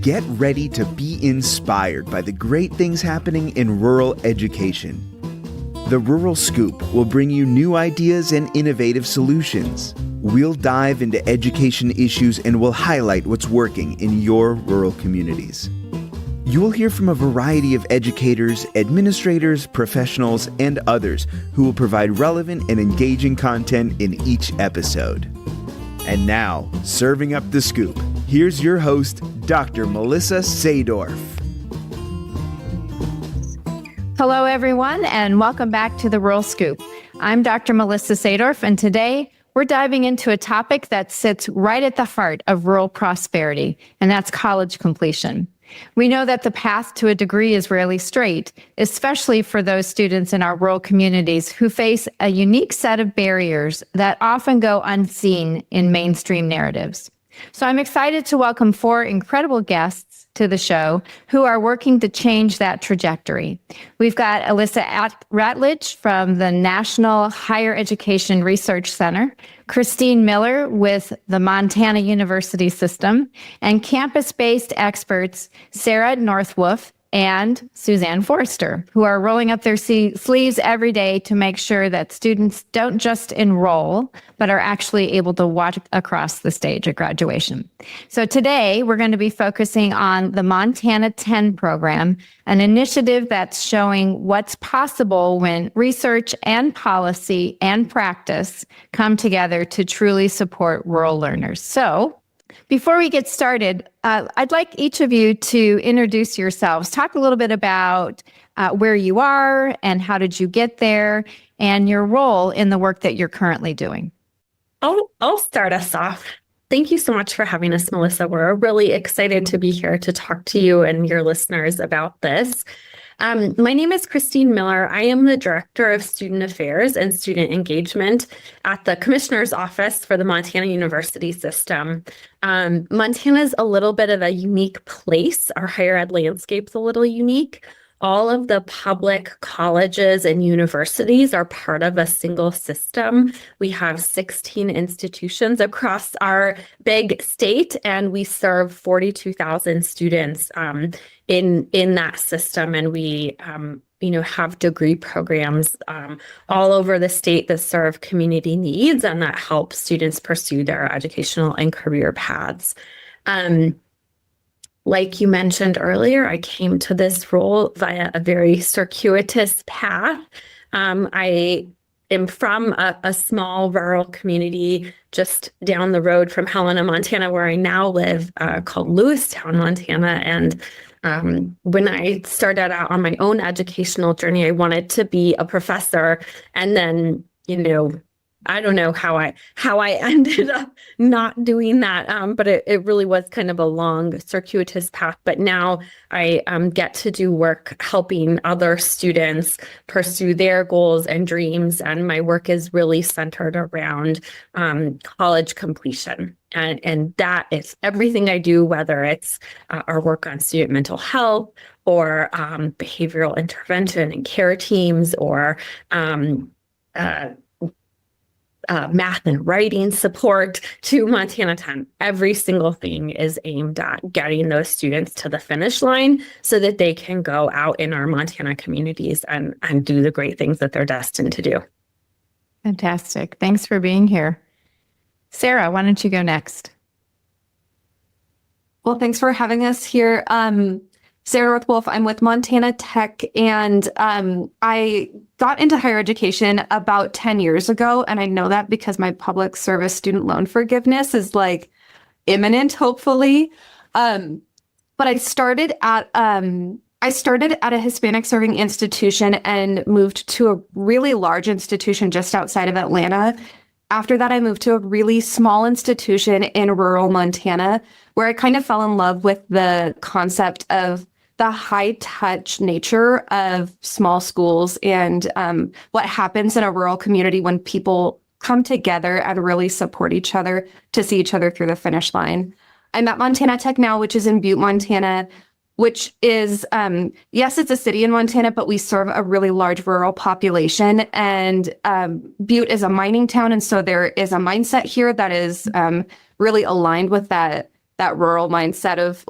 Get ready to be inspired by the great things happening in rural education. The Rural Scoop will bring you new ideas and innovative solutions. We'll dive into education issues and we'll highlight what's working in your rural communities. You will hear from a variety of educators, administrators, professionals, and others who will provide relevant and engaging content in each episode. And now, serving up the scoop, here's your host, Dr. Alyssa Sadorf. Hello, everyone, and welcome back to the Rural Scoop. I'm Dr. Alyssa Sadorf, and today we're diving into a topic that sits right at the heart of rural prosperity, and that's college completion. We know that the path to a degree is rarely straight, especially for those students in our rural communities who face a unique set of barriers that often go unseen in mainstream narratives. So I'm excited to welcome 4 incredible guests to the show who are working to change that trajectory. We've got Alyssa Ratledge from the National Higher Education Research Center, Crystine Miller with the Montana University System, and campus-based experts Sarah North Wolfe and Suzanne Forrester, who are rolling up their sleeves every day to make sure that students don't just enroll, but are actually able to walk across the stage at graduation. So today, we're going to be focusing on the Montana 10 program, an initiative that's showing what's possible when research and policy and practice come together to truly support rural learners. So, before we get started, I'd like each of you to introduce yourselves. Talk a little bit about where you are and how did you get there and your role in the work that you're currently doing. I'll start us off. Thank you so much for having us, Melissa. We're really excited to be here to talk to you and your listeners about this. My name is Crystine Miller. I am the Director of Student Affairs and Student Engagement at the Commissioner's Office for the Montana University System. Montana is a little bit of a unique place. Our higher ed landscape's a little unique. All of the public colleges and universities are part of a single system. We have 16 institutions across our big state, and we serve 42,000 students in that system. And we have degree programs all over the state that serve community needs and that help students pursue their educational and career paths. Like you mentioned earlier, I came to this role via a very circuitous path. I am from a small rural community just down the road from Helena, Montana, where I now live, called Lewistown, Montana. And when I started out on my own educational journey, I wanted to be a professor. And then, I don't know how I ended up not doing that, but it really was kind of a long, circuitous path. But now I get to do work helping other students pursue their goals and dreams, and my work is really centered around college completion. And that is everything I do, whether it's our work on student mental health or behavioral intervention and care teams or math and writing support to Montana 10. Every single thing is aimed at getting those students to the finish line so that they can go out in our Montana communities and do the great things that they're destined to do. Fantastic. Thanks for being here. Sarah, why don't you go next? Well, thanks for having us here. Sarah North Wolfe, I'm with Montana Tech, and I got into higher education about 10 years ago, and I know that because my public service student loan forgiveness is imminent, hopefully. But I started at a Hispanic serving institution and moved to a really large institution just outside of Atlanta. After that, I moved to a really small institution in rural Montana, where I kind of fell in love with the concept of the high-touch nature of small schools and what happens in a rural community when people come together and really support each other to see each other through the finish line. I'm at Montana Tech now, which is in Butte, Montana, which is, yes, it's a city in Montana, but we serve a really large rural population. And Butte is a mining town. And so there is a mindset here that is really aligned with that rural mindset of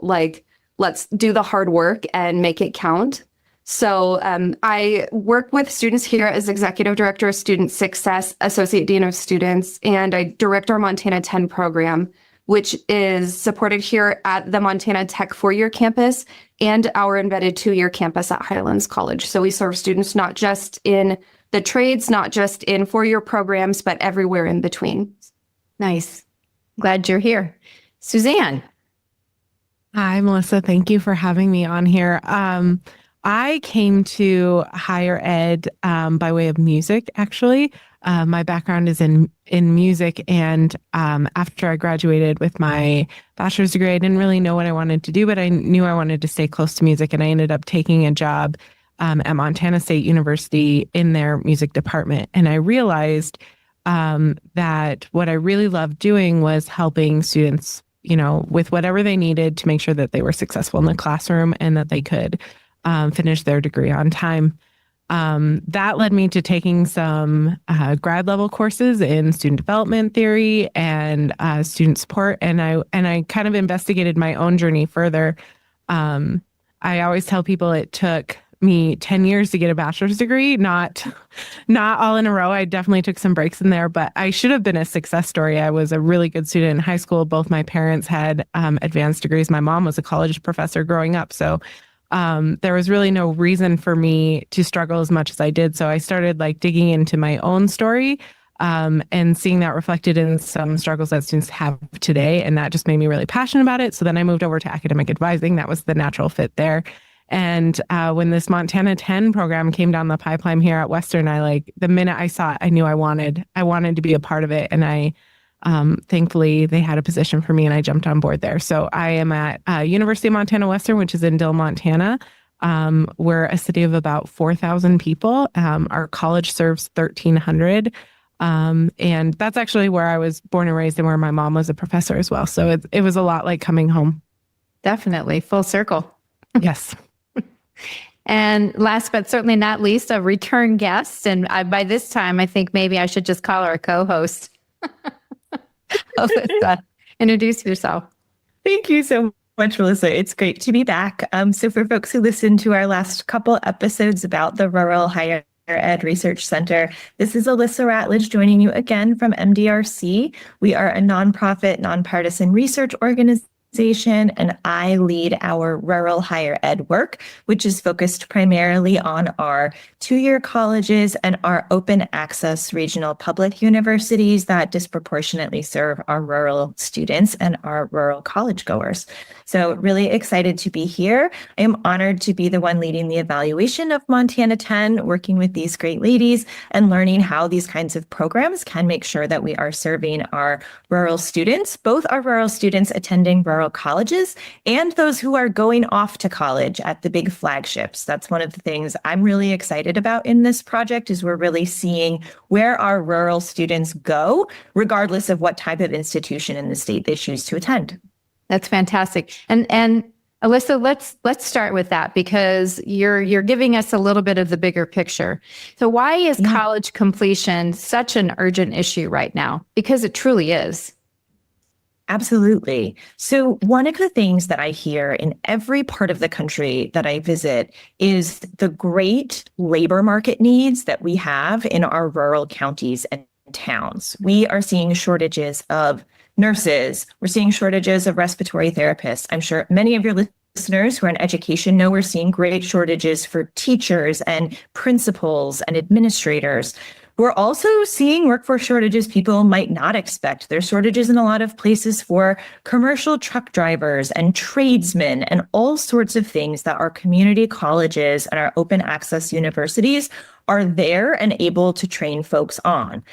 let's do the hard work and make it count. So I work with students here as Executive Director of Student Success, Associate Dean of Students, and I direct our Montana 10 program, which is supported here at the Montana Tech 4-year campus and our embedded 2-year campus at Highlands College. So we serve students not just in the trades, not just in 4-year programs, but everywhere in between. Nice. Glad you're here. Suzanne. Hi, Melissa. Thank you for having me on here. I came to higher ed by way of music, actually. My background is in music, and after I graduated with my bachelor's degree, I didn't really know what I wanted to do, but I knew I wanted to stay close to music, and I ended up taking a job at Montana State University in their music department. And I realized that what I really loved doing was helping students, with whatever they needed to make sure that they were successful in the classroom and that they could finish their degree on time. That led me to taking some grad level courses in student development theory and student support, and I kind of investigated my own journey further. I always tell people it took me 10 years to get a bachelor's degree, not all in a row. I definitely took some breaks in there, but I should have been a success story. I was a really good student in high school. Both my parents had advanced degrees. My mom was a college professor growing up, so there was really no reason for me to struggle as much as I did. So I started digging into my own story and seeing that reflected in some struggles that students have today. And that just made me really passionate about it. So then I moved over to academic advising. That was the natural fit there. And when this Montana 10 program came down the pipeline here at Western, the minute I saw it, I knew I wanted to be a part of it. And I thankfully, they had a position for me and I jumped on board there. So I am at University of Montana Western, which is in Dill, Montana. We're a city of about 4,000 people. Our college serves 1,300. And that's actually where I was born and raised and where my mom was a professor as well. So it was a lot like coming home. Definitely. Full circle. Yes. And last but certainly not least, a return guest. And by this time, I think maybe I should just call her a co-host. Alyssa, introduce yourself. Thank you so much, Melissa. It's great to be back. So for folks who listened to our last couple episodes about the Rural Higher Ed Research Center, this is Alyssa Ratledge joining you again from MDRC. We are a nonprofit, nonpartisan research organization, and I lead our rural higher ed work, which is focused primarily on our 2-year colleges and our open access regional public universities that disproportionately serve our rural students and our rural college goers. So really excited to be here. I am honored to be the one leading the evaluation of Montana 10, working with these great ladies and learning how these kinds of programs can make sure that we are serving our rural students, both our rural students attending rural colleges and those who are going off to college at the big flagships. That's one of the things I'm really excited about in this project is we're really seeing where our rural students go, regardless of what type of institution in the state they choose to attend. That's fantastic. And Alyssa, let's start with that because you're giving us a little bit of the bigger picture. So why is college completion such an urgent issue right now? Because it truly is. Absolutely. So one of the things that I hear in every part of the country that I visit is the great labor market needs that we have in our rural counties and towns. We are seeing shortages of nurses. We're seeing shortages of respiratory therapists. I'm sure many of your listeners who are in education know we're seeing great shortages for teachers and principals and administrators. We're also seeing workforce shortages people might not expect. There's shortages in a lot of places for commercial truck drivers and tradesmen and all sorts of things that our community colleges and our open access universities are there and able to train folks on.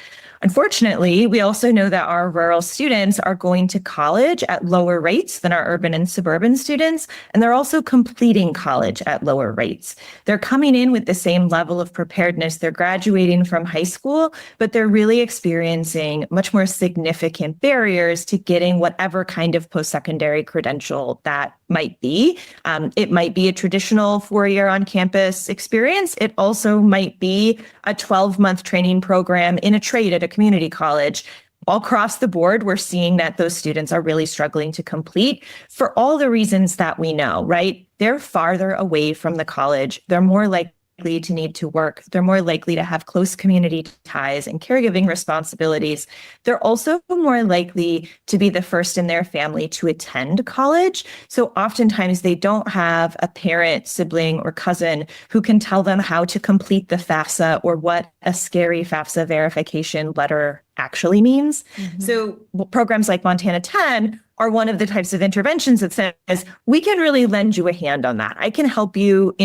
Unfortunately, we also know that our rural students are going to college at lower rates than our urban and suburban students, and they're also completing college at lower rates. They're coming in with the same level of preparedness. They're graduating from high school, but they're really experiencing much more significant barriers to getting whatever kind of post-secondary credential that might be. It might be a traditional 4-year on-campus experience. It also might be a 12-month training program in a trade at a community college. all across the board, we're seeing that those students are really struggling to complete for all the reasons that we know, right? They're farther away from the college. They're more likely to need to work. They're more likely to have close community ties and caregiving responsibilities. They're also more likely to be the first in their family to attend college. So oftentimes they don't have a parent, sibling, or cousin who can tell them how to complete the FAFSA or what a scary FAFSA verification letter actually means. So programs like Montana 10 are one of the types of interventions that says, we can really lend you a hand on that. I can help you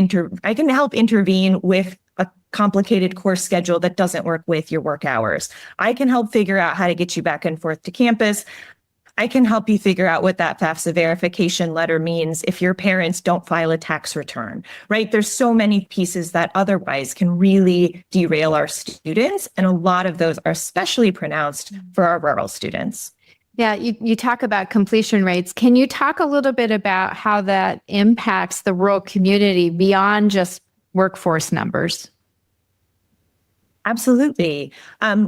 I can help intervene with a complicated course schedule that doesn't work with your work hours. I can help figure out how to get you back and forth to campus. I can help you figure out what that FAFSA verification letter means if your parents don't file a tax return, right? There's so many pieces that otherwise can really derail our students. And a lot of those are especially pronounced for our rural students. Yeah, you talk about completion rates. Can you talk a little bit about how that impacts the rural community beyond just workforce numbers? Absolutely.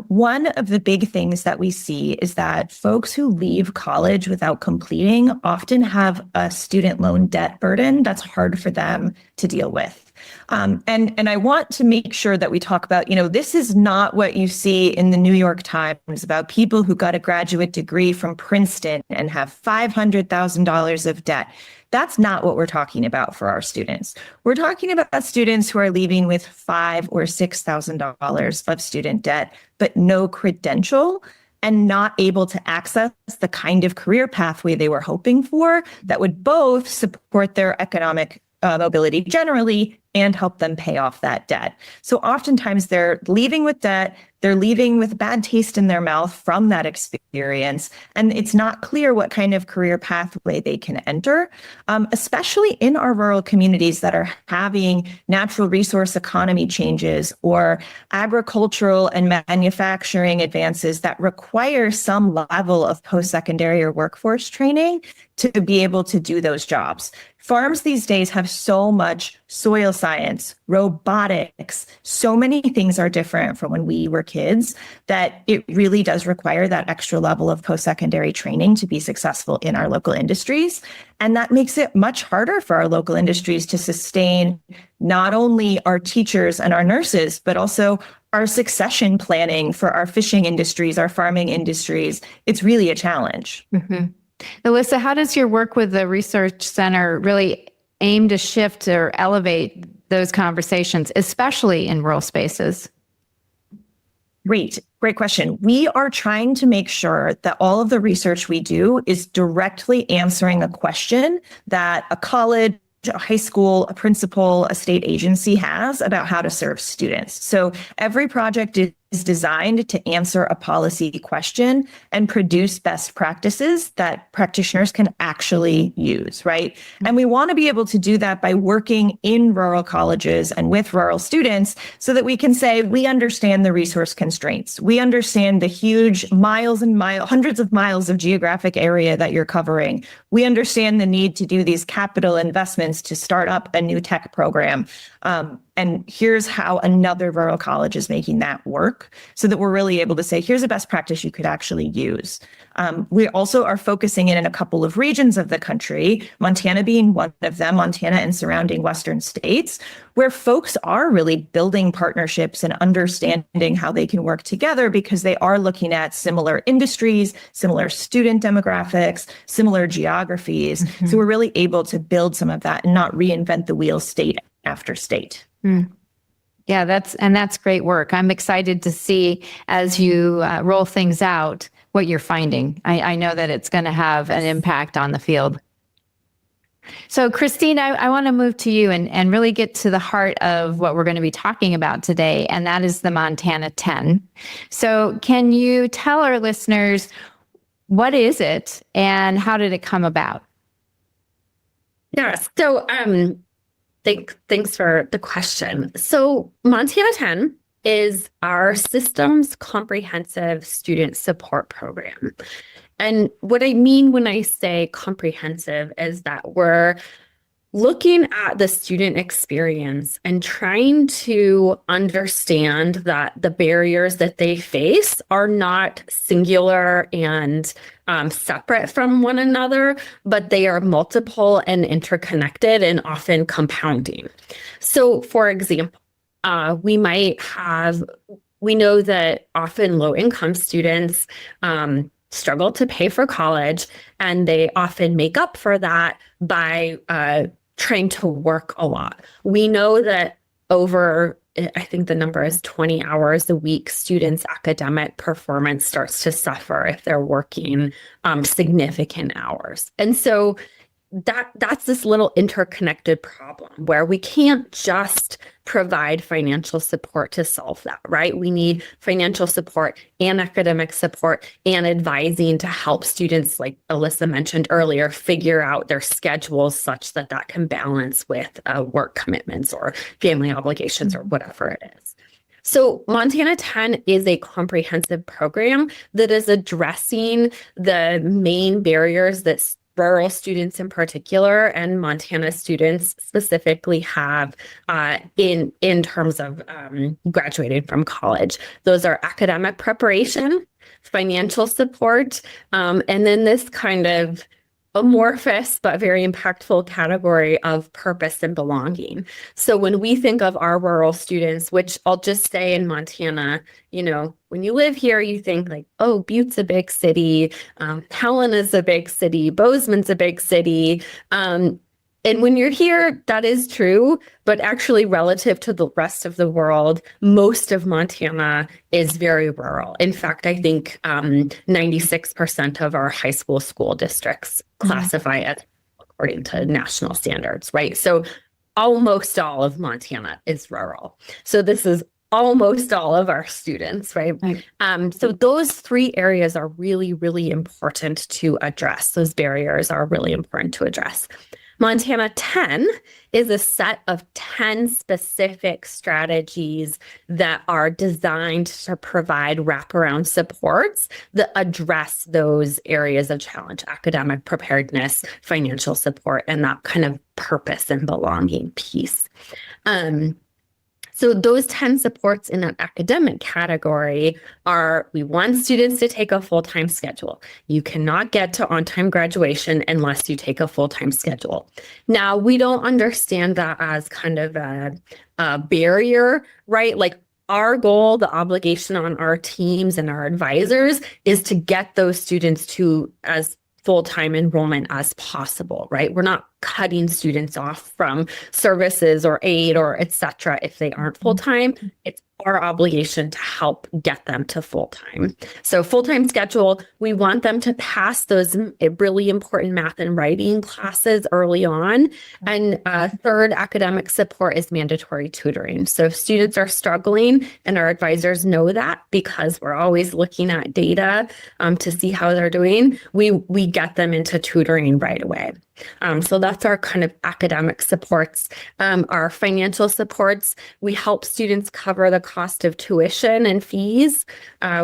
One of the big things that we see is that folks who leave college without completing often have a student loan debt burden that's hard for them to deal with. And I want to make sure that we talk about, this is not what you see in the New York Times about people who got a graduate degree from Princeton and have $500,000 of debt. That's not what we're talking about for our students. We're talking about students who are leaving with $5,000 or $6,000 of student debt, but no credential and not able to access the kind of career pathway they were hoping for that would both support their economic mobility generally and help them pay off that debt. So oftentimes they're leaving with debt, they're leaving with bad taste in their mouth from that experience, and it's not clear what kind of career pathway they can enter, especially in our rural communities that are having natural resource economy changes or agricultural and manufacturing advances that require some level of post-secondary or workforce training to be able to do those jobs. Farms these days have so much soil science, robotics, so many things are different from when we were kids that it really does require that extra level of post-secondary training to be successful in our local industries. And that makes it much harder for our local industries to sustain not only our teachers and our nurses, but also our succession planning for our fishing industries, our farming industries. It's really a challenge. Mm-hmm. Alyssa, how does your work with the Research Center really aim to shift or elevate those conversations, especially in rural spaces? Great question. We are trying to make sure that all of the research we do is directly answering a question that a college, a high school, a principal, a state agency has about how to serve students. So every project is designed to answer a policy question and produce best practices that practitioners can actually use, right? And we want to be able to do that by working in rural colleges and with rural students so that we can say, we understand the resource constraints. We understand the huge miles and hundreds of miles of geographic area that you're covering. We understand the need to do these capital investments to start up a new tech program. And here's how another rural college is making that work so that we're really able to say, here's a best practice you could actually use. We also are focusing in a couple of regions of the country, Montana being one of them, Montana and surrounding Western states, where folks are really building partnerships and understanding how they can work together because they are looking at similar industries, similar student demographics, similar geographies. Mm-hmm. So we're really able to build some of that and not reinvent the wheel state after state. Mm. Yeah, that's great work. I'm excited to see as you roll things out what you're finding. I know that it's going to have an impact on the field. So Crystine, I want to move to you and really get to the heart of what we're going to be talking about today, and that is the Montana 10. So can you tell our listeners, what is it and how did it come about? Yes. So thanks for the question. So Montana 10 is our system's comprehensive student support program. And what I mean when I say comprehensive is that we're looking at the student experience and trying to understand that the barriers that they face are not singular and separate from one another, but they are multiple and interconnected and often compounding. So, for example, we know that often low-income students struggle to pay for college, and they often make up for that by trying to work a lot. We know that I think the number is 20 hours a week, students' academic performance starts to suffer if they're working significant hours. And so that's this little interconnected problem where we can't just provide financial support to solve that, right? We need financial support and academic support and advising to help students, like Alyssa mentioned earlier, figure out their schedules such that that can balance with work commitments or family obligations or whatever it is. So Montana 10 is a comprehensive program that is addressing the main barriers that rural students in particular and Montana students specifically have in terms of graduating from college. Those are academic preparation, financial support, and then this kind of amorphous but very impactful category of purpose and belonging. So when we think of our rural students, which I'll just say in Montana, when you live here, you think like, oh, Butte's a big city, Helena's a big city, Bozeman's a big city. And when you're here, that is true, but actually relative to the rest of the world, most of Montana is very rural. In fact, I think 96% of our high school districts classify as according to national standards, right? So almost all of Montana is rural. So this is almost all of our students, right? So those three areas are really, really important to address. Those barriers are really important to address. Montana 10 is a set of 10 specific strategies that are designed to provide wraparound supports that address those areas of challenge: academic preparedness, financial support, and that kind of purpose and belonging piece. So those 10 supports in that academic category are: we want students to take a full-time schedule. You cannot get to on-time graduation unless you take a full-time schedule. Now, we don't understand that as kind of a barrier, right? Like our goal, the obligation on our teams and our advisors is to get those students to as full-time enrollment as possible, right? We're not cutting students off from services or aid or et cetera if they aren't full-time. It's our obligation to help get them to full-time. So full-time schedule, we want them to pass those really important math and writing classes early on. And third, academic support is mandatory tutoring. So if students are struggling, and our advisors know that because we're always looking at data to see how they're doing, we get them into tutoring right away. So that's our kind of academic supports. Our financial supports, we help students cover the cost of tuition and fees.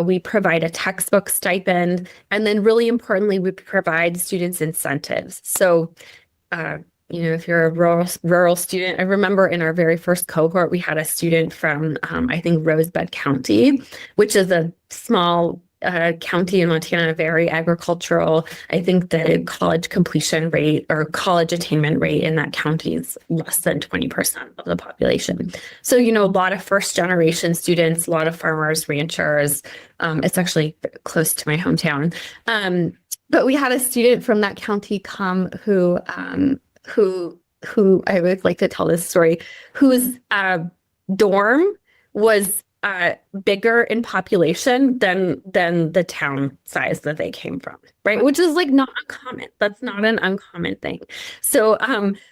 We provide a textbook stipend. And then really importantly, we provide students incentives. So, if you're a rural student, I remember in our very first cohort, we had a student from, I think, Rosebud County, which is a small county in Montana, very agricultural. I think the college completion rate or college attainment rate in that county is less than 20% of the population. So, a lot of first generation students, a lot of farmers, ranchers. It's actually close to my hometown. But we had a student from that county come who I would like to tell this story, whose dorm was bigger in population than the town size that they came from, right? Which is like not uncommon. That's not an uncommon thing. So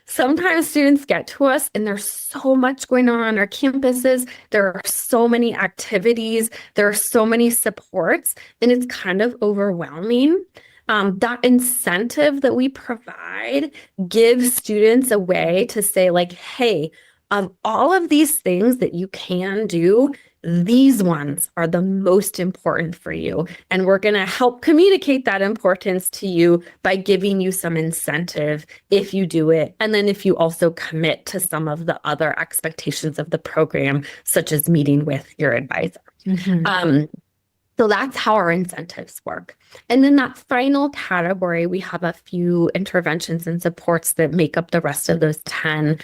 sometimes students get to us and there's so much going on our campuses. There are so many activities. There are so many supports, and it's kind of overwhelming. That incentive that we provide gives students a way to say like, hey, Of all of these things that you can do, these ones are the most important for you. And we're going to help communicate that importance to you by giving you some incentive if you do it. And then if you also commit to some of the other expectations of the program, such as meeting with your advisor. So that's how our incentives work. And then that final category, we have a few interventions and supports that make up the rest of those 10.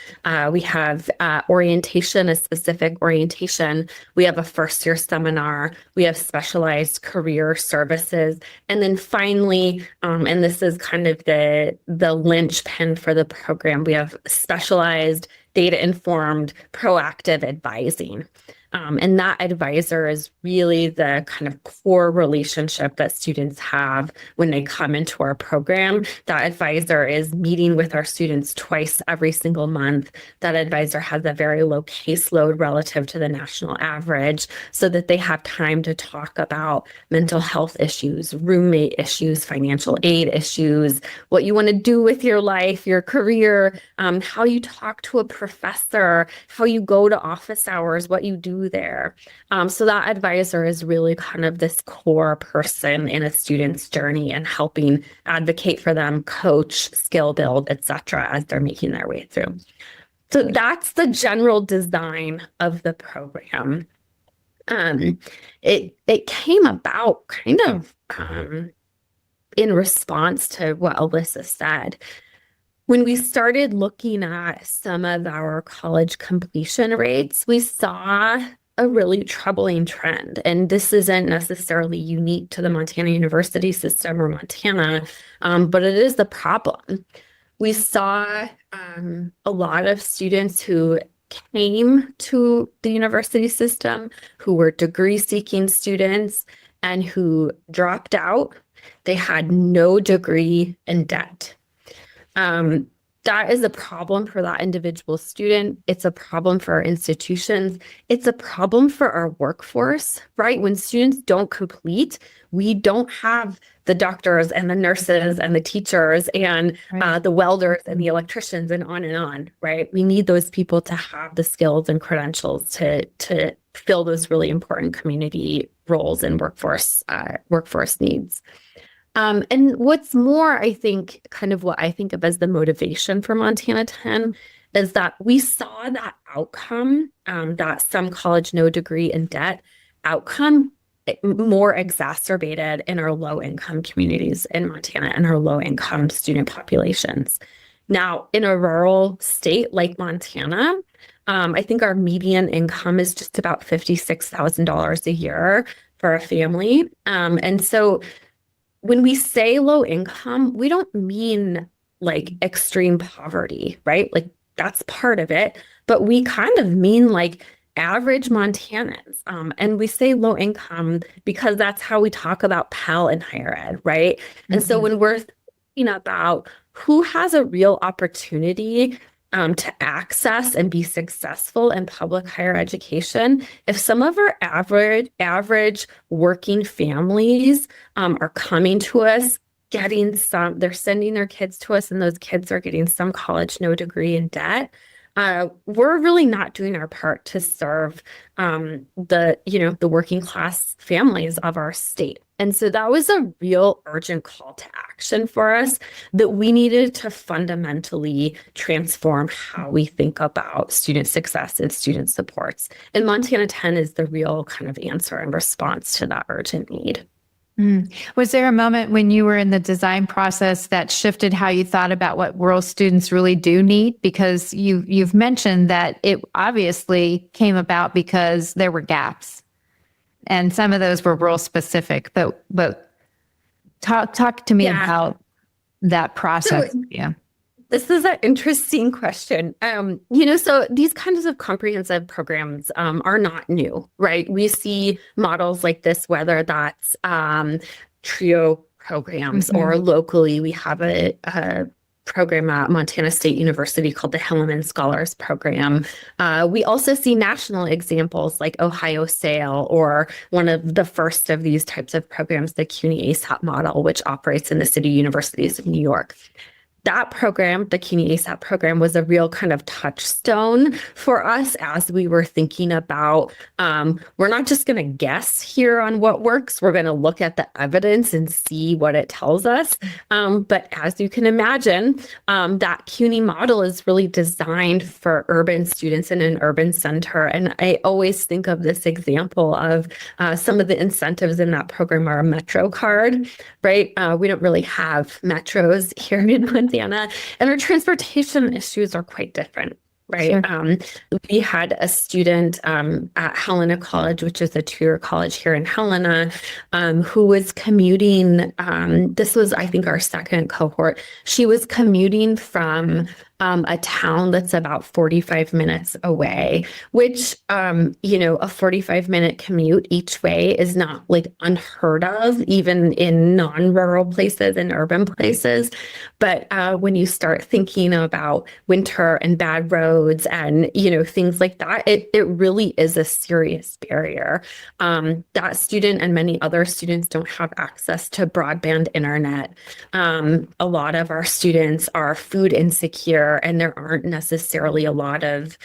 We have orientation, a specific orientation. We have a first-year seminar. We have specialized career services. And then finally, and this is kind of the linchpin for the program, we have specialized, data-informed, proactive advising. And that advisor is really the kind of core relationship that students have when they come into our program. That advisor is meeting with our students twice every single month. That advisor has a very low caseload relative to the national average so that they have time to talk about mental health issues, roommate issues, financial aid issues, what you want to do with your life, your career, how you talk to a professor, how you go to office hours, what you do there. So that advisor is really kind of this core person in a student's journey and helping advocate for them, coach, skill build, etc., as they're making their way through. So that's the general design of the program. It came about kind of in response to what Alyssa said. When we started looking at some of our college completion rates, we saw a really troubling trend. And this isn't necessarily unique to the Montana University system or Montana, but it is the problem. We saw a lot of students who came to the university system who were degree-seeking students and who dropped out. They had no degree in debt. That is a problem for that individual student. It's a problem for our institutions. It's a problem for our workforce, right? When students don't complete, we don't have the doctors and the nurses and the teachers and the welders and the electricians and on, right? We need those people to have the skills and credentials to fill those really important community roles and workforce needs. And what's more, I think, kind of what I think of as the motivation for Montana 10 is that we saw that outcome, that some college, no degree in debt outcome more exacerbated in our low-income communities in Montana and our low-income student populations. Now, in a rural state like Montana, I think our median income is just about $56,000 a year for a family. And so when we say low income, we don't mean like extreme poverty, right? Like that's part of it, but we kind of mean like average Montanans. And we say low income because that's how we talk about Pell and higher ed, right? And so when we're thinking about who has a real opportunity to access and be successful in public higher education, if some of our average working families are coming to us, they're sending their kids to us, and those kids are getting some college, no degree in debt, we're really not doing our part to serve the working class families of our state. And so that was a real urgent call to action for us that we needed to fundamentally transform how we think about student success and student supports. And Montana 10 is the real kind of answer and response to that urgent need. Was there a moment when you were in the design process that shifted how you thought about what rural students really do need? Because you've mentioned that it obviously came about because there were gaps, and some of those were rural specific. But talk to me about that process. This is an interesting question. So these kinds of comprehensive programs are not new, right? We see models like this, whether that's TRIO programs or locally, we have a program at Montana State University called the Hilleman Scholars Program. We also see national examples like Ohio SAIL, or one of the first of these types of programs, the CUNY ASAP model, which operates in the City Universities of New York. that program, the CUNY ASAP program, was a real kind of touchstone for us as we were thinking about, we're not just going to guess here on what works. We're going to look at the evidence and see what it tells us. But as you can imagine, that CUNY model is really designed for urban students in an urban center. And I always think of this example of some of the incentives in that program are a Metro card, right? We don't really have metros here in Montana, and our transportation issues are quite different. Right. Sure. We had a student at Helena College, which is a two-year college here in Helena, who was commuting. This was, I think, our second cohort. She was commuting from a town that's about 45 minutes away, which, a 45-minute commute each way is not like unheard of, even in non-rural places and urban places. But when you start thinking about winter and bad roads and, things like that, it really is a serious barrier. That student and many other students don't have access to broadband internet. A lot of our students are food insecure, and there aren't necessarily a lot of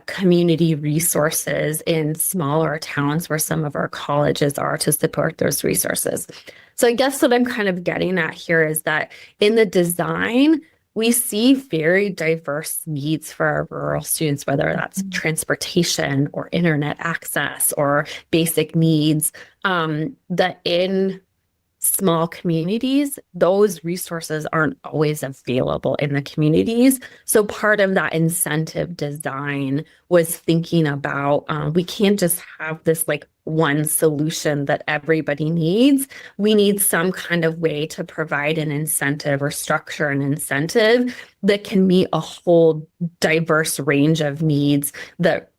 community resources in smaller towns where some of our colleges are to support those resources. So I guess what I'm kind of getting at here is that in the design, we see very diverse needs for our rural students, whether that's transportation or internet access or basic needs, that in small communities, those resources aren't always available in the communities. So part of that incentive design was thinking about, we can't just have this like one solution that everybody needs. We need some kind of way to provide an incentive or structure an incentive that can meet a whole diverse range of needs that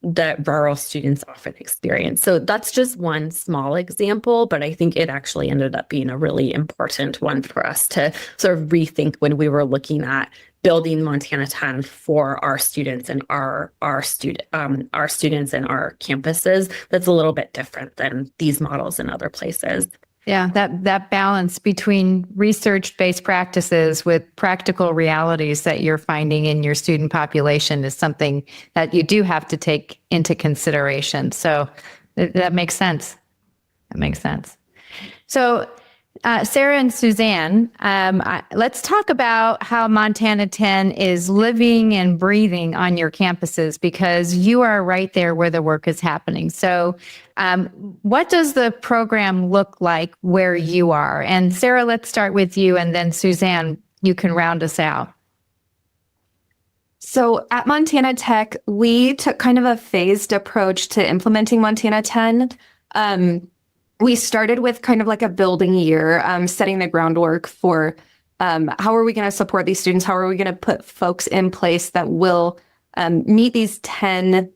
rural students often experience. So that's just one small example, but I think it actually ended up being a really important one for us to sort of rethink when we were looking at building Montana 10 for our students and our students and our campuses. That's a little bit different than these models in other places. Yeah, that balance between research-based practices with practical realities that you're finding in your student population is something that you do have to take into consideration. So that makes sense. That makes sense. So Sarah and Suzanne, let's talk about how Montana 10 is living and breathing on your campuses, because you are right there where the work is happening. So what does the program look like where you are? And Sarah, let's start with you, and then Suzanne, you can round us out. So at Montana Tech, we took kind of a phased approach to implementing Montana 10. We started with kind of like a building year, setting the groundwork for how are we going to support these students? How are we going to put folks in place that will meet these 10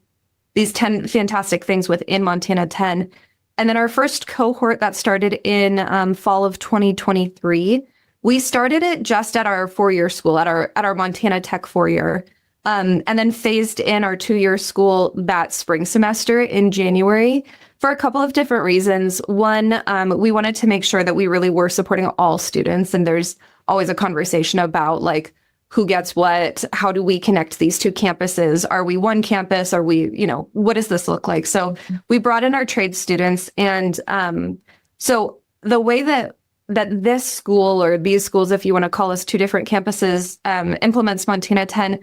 fantastic things within Montana 10? And then our first cohort that started in fall of 2023, we started it just at our four-year school, at our Montana Tech four-year, and then phased in our two-year school that spring semester in January, for a couple of different reasons. One, we wanted to make sure that we really were supporting all students. And there's always a conversation about like who gets what, how do we connect these two campuses? Are we one campus? Are we, what does this look like? So we brought in our trade students. And so the way that this school, or these schools, if you want to call us two different campuses, implements Montana 10,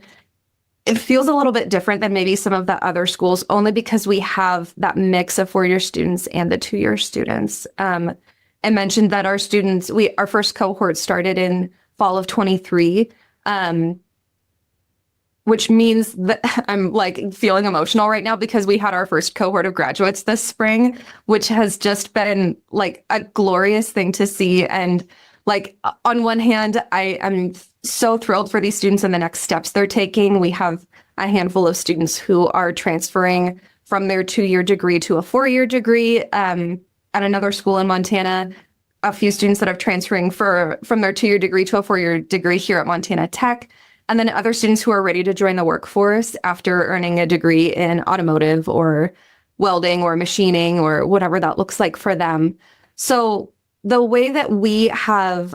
it feels a little bit different than maybe some of the other schools, only because we have that mix of four-year students and the two-year students. I mentioned that our first cohort started in fall of 23, which means that I'm like feeling emotional right now because we had our first cohort of graduates this spring, which has just been like a glorious thing to see. And like, on one hand, I am so thrilled for these students and the next steps they're taking. We have a handful of students who are transferring from their two-year degree to a four-year degree at another school in Montana. A few students that are transferring from their two-year degree to a four-year degree here at Montana Tech. And then other students who are ready to join the workforce after earning a degree in automotive or welding or machining or whatever that looks like for them. So the way that we have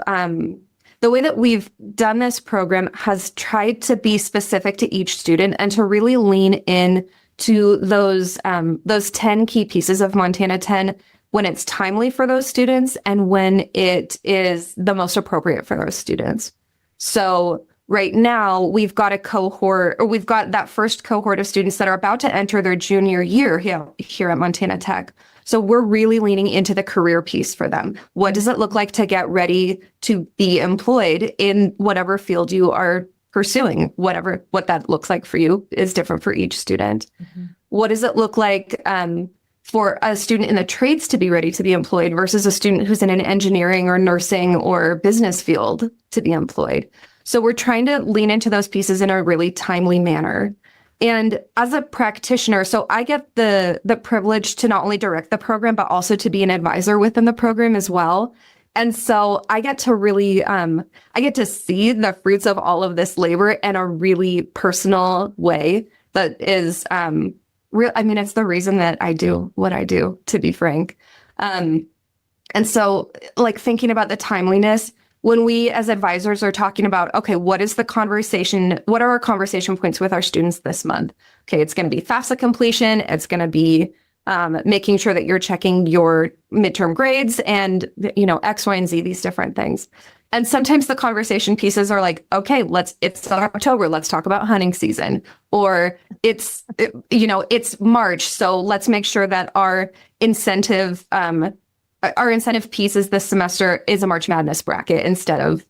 the way that we've done this program has tried to be specific to each student and to really lean in to those 10 key pieces of Montana 10 when it's timely for those students and when it is the most appropriate for those students. So right now we've got that first cohort of students that are about to enter their junior year here at Montana Tech. So we're really leaning into the career piece for them. What does it look like to get ready to be employed in whatever field you are pursuing? What that looks like for you is different for each student. Mm-hmm. What does it look like for a student in the trades to be ready to be employed versus a student who's in an engineering or nursing or business field to be employed? So we're trying to lean into those pieces in a really timely manner. And as a practitioner, so I get the privilege to not only direct the program, but also to be an advisor within the program as well. And so I get to really, I get to see the fruits of all of this labor in a really personal way that is real. I mean, it's the reason that I do what I do, to be frank. And so like thinking about the timeliness, when we as advisors are talking about, okay, what are our conversation points with our students this month? Okay, it's going to be FAFSA completion. It's going to be making sure that you're checking your midterm grades and, X, Y, and Z, these different things. And sometimes the conversation pieces are like, okay, it's October, let's talk about hunting season. Or it's March, so let's make sure that our incentive pieces this semester is a March Madness bracket instead of,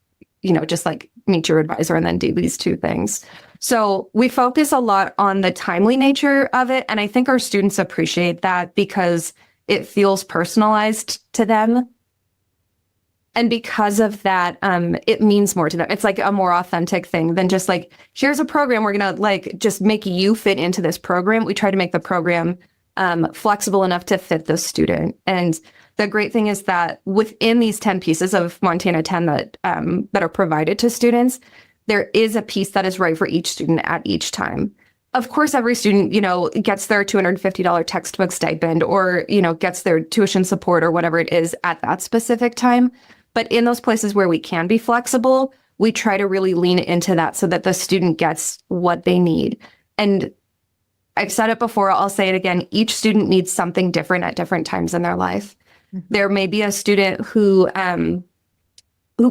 just like meet your advisor and then do these two things. So we focus a lot on the timely nature of it. And I think our students appreciate that because it feels personalized to them. And because of that, it means more to them. It's like a more authentic thing than just like, here's a program. We're going to just make you fit into this program. We try to make the program flexible enough to fit the student. And the great thing is that within these 10 pieces of Montana 10 that are provided to students, there is a piece that is right for each student at each time. Of course, every student, gets their $250 textbook stipend or, gets their tuition support or whatever it is at that specific time. But in those places where we can be flexible, we try to really lean into that so that the student gets what they need. And I've said it before, I'll say it again, each student needs something different at different times in their life. Mm-hmm. There may be a student who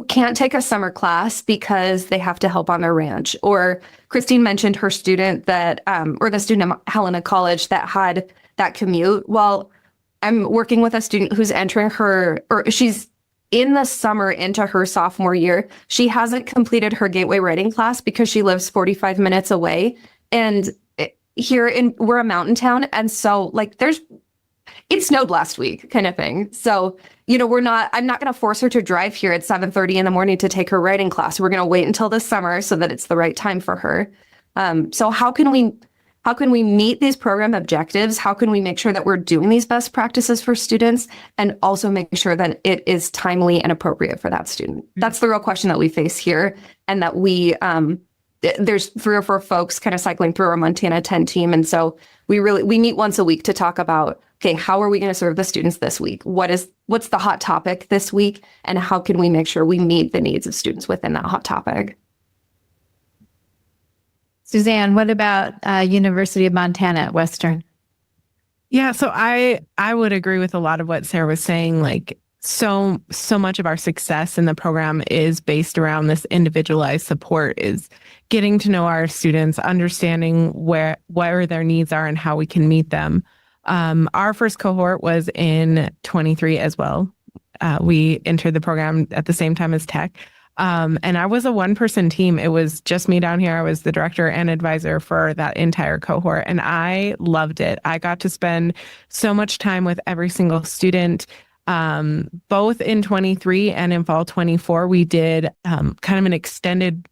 can't take a summer class because they have to help on their ranch. Or Crystine mentioned her student or the student at Helena College that had that commute. Well, I'm working with a student who's she's in the summer into her sophomore year. She hasn't completed her gateway writing class because she lives 45 minutes away. And we're a mountain town. And so it snowed last week kind of thing. So, I'm not going to force her to drive here at 7:30 in the morning to take her writing class. We're going to wait until the summer so that it's the right time for her. So how can we meet these program objectives? How can we make sure that we're doing these best practices for students and also make sure that it is timely and appropriate for that student? Mm-hmm. That's the real question that we face here, and that there's 3 or 4 folks kind of cycling through our Montana 10 team. And so we meet once a week to talk about, okay, how are we going to serve the students this week? What's the hot topic this week? And how can we make sure we meet the needs of students within that hot topic? Suzanne, what about University of Montana at Western? Yeah, so I would agree with a lot of what Sarah was saying. Like so much of our success in the program is based around this individualized support, is getting to know our students, understanding where their needs are and how we can meet them. Our first cohort was in 23 as well. We entered the program at the same time as Tech. And I was a one-person team. It was just me down here. I was the director and advisor for that entire cohort, and I loved it. I got to spend so much time with every single student. Both in 23 and in fall 24, we did kind of an extended,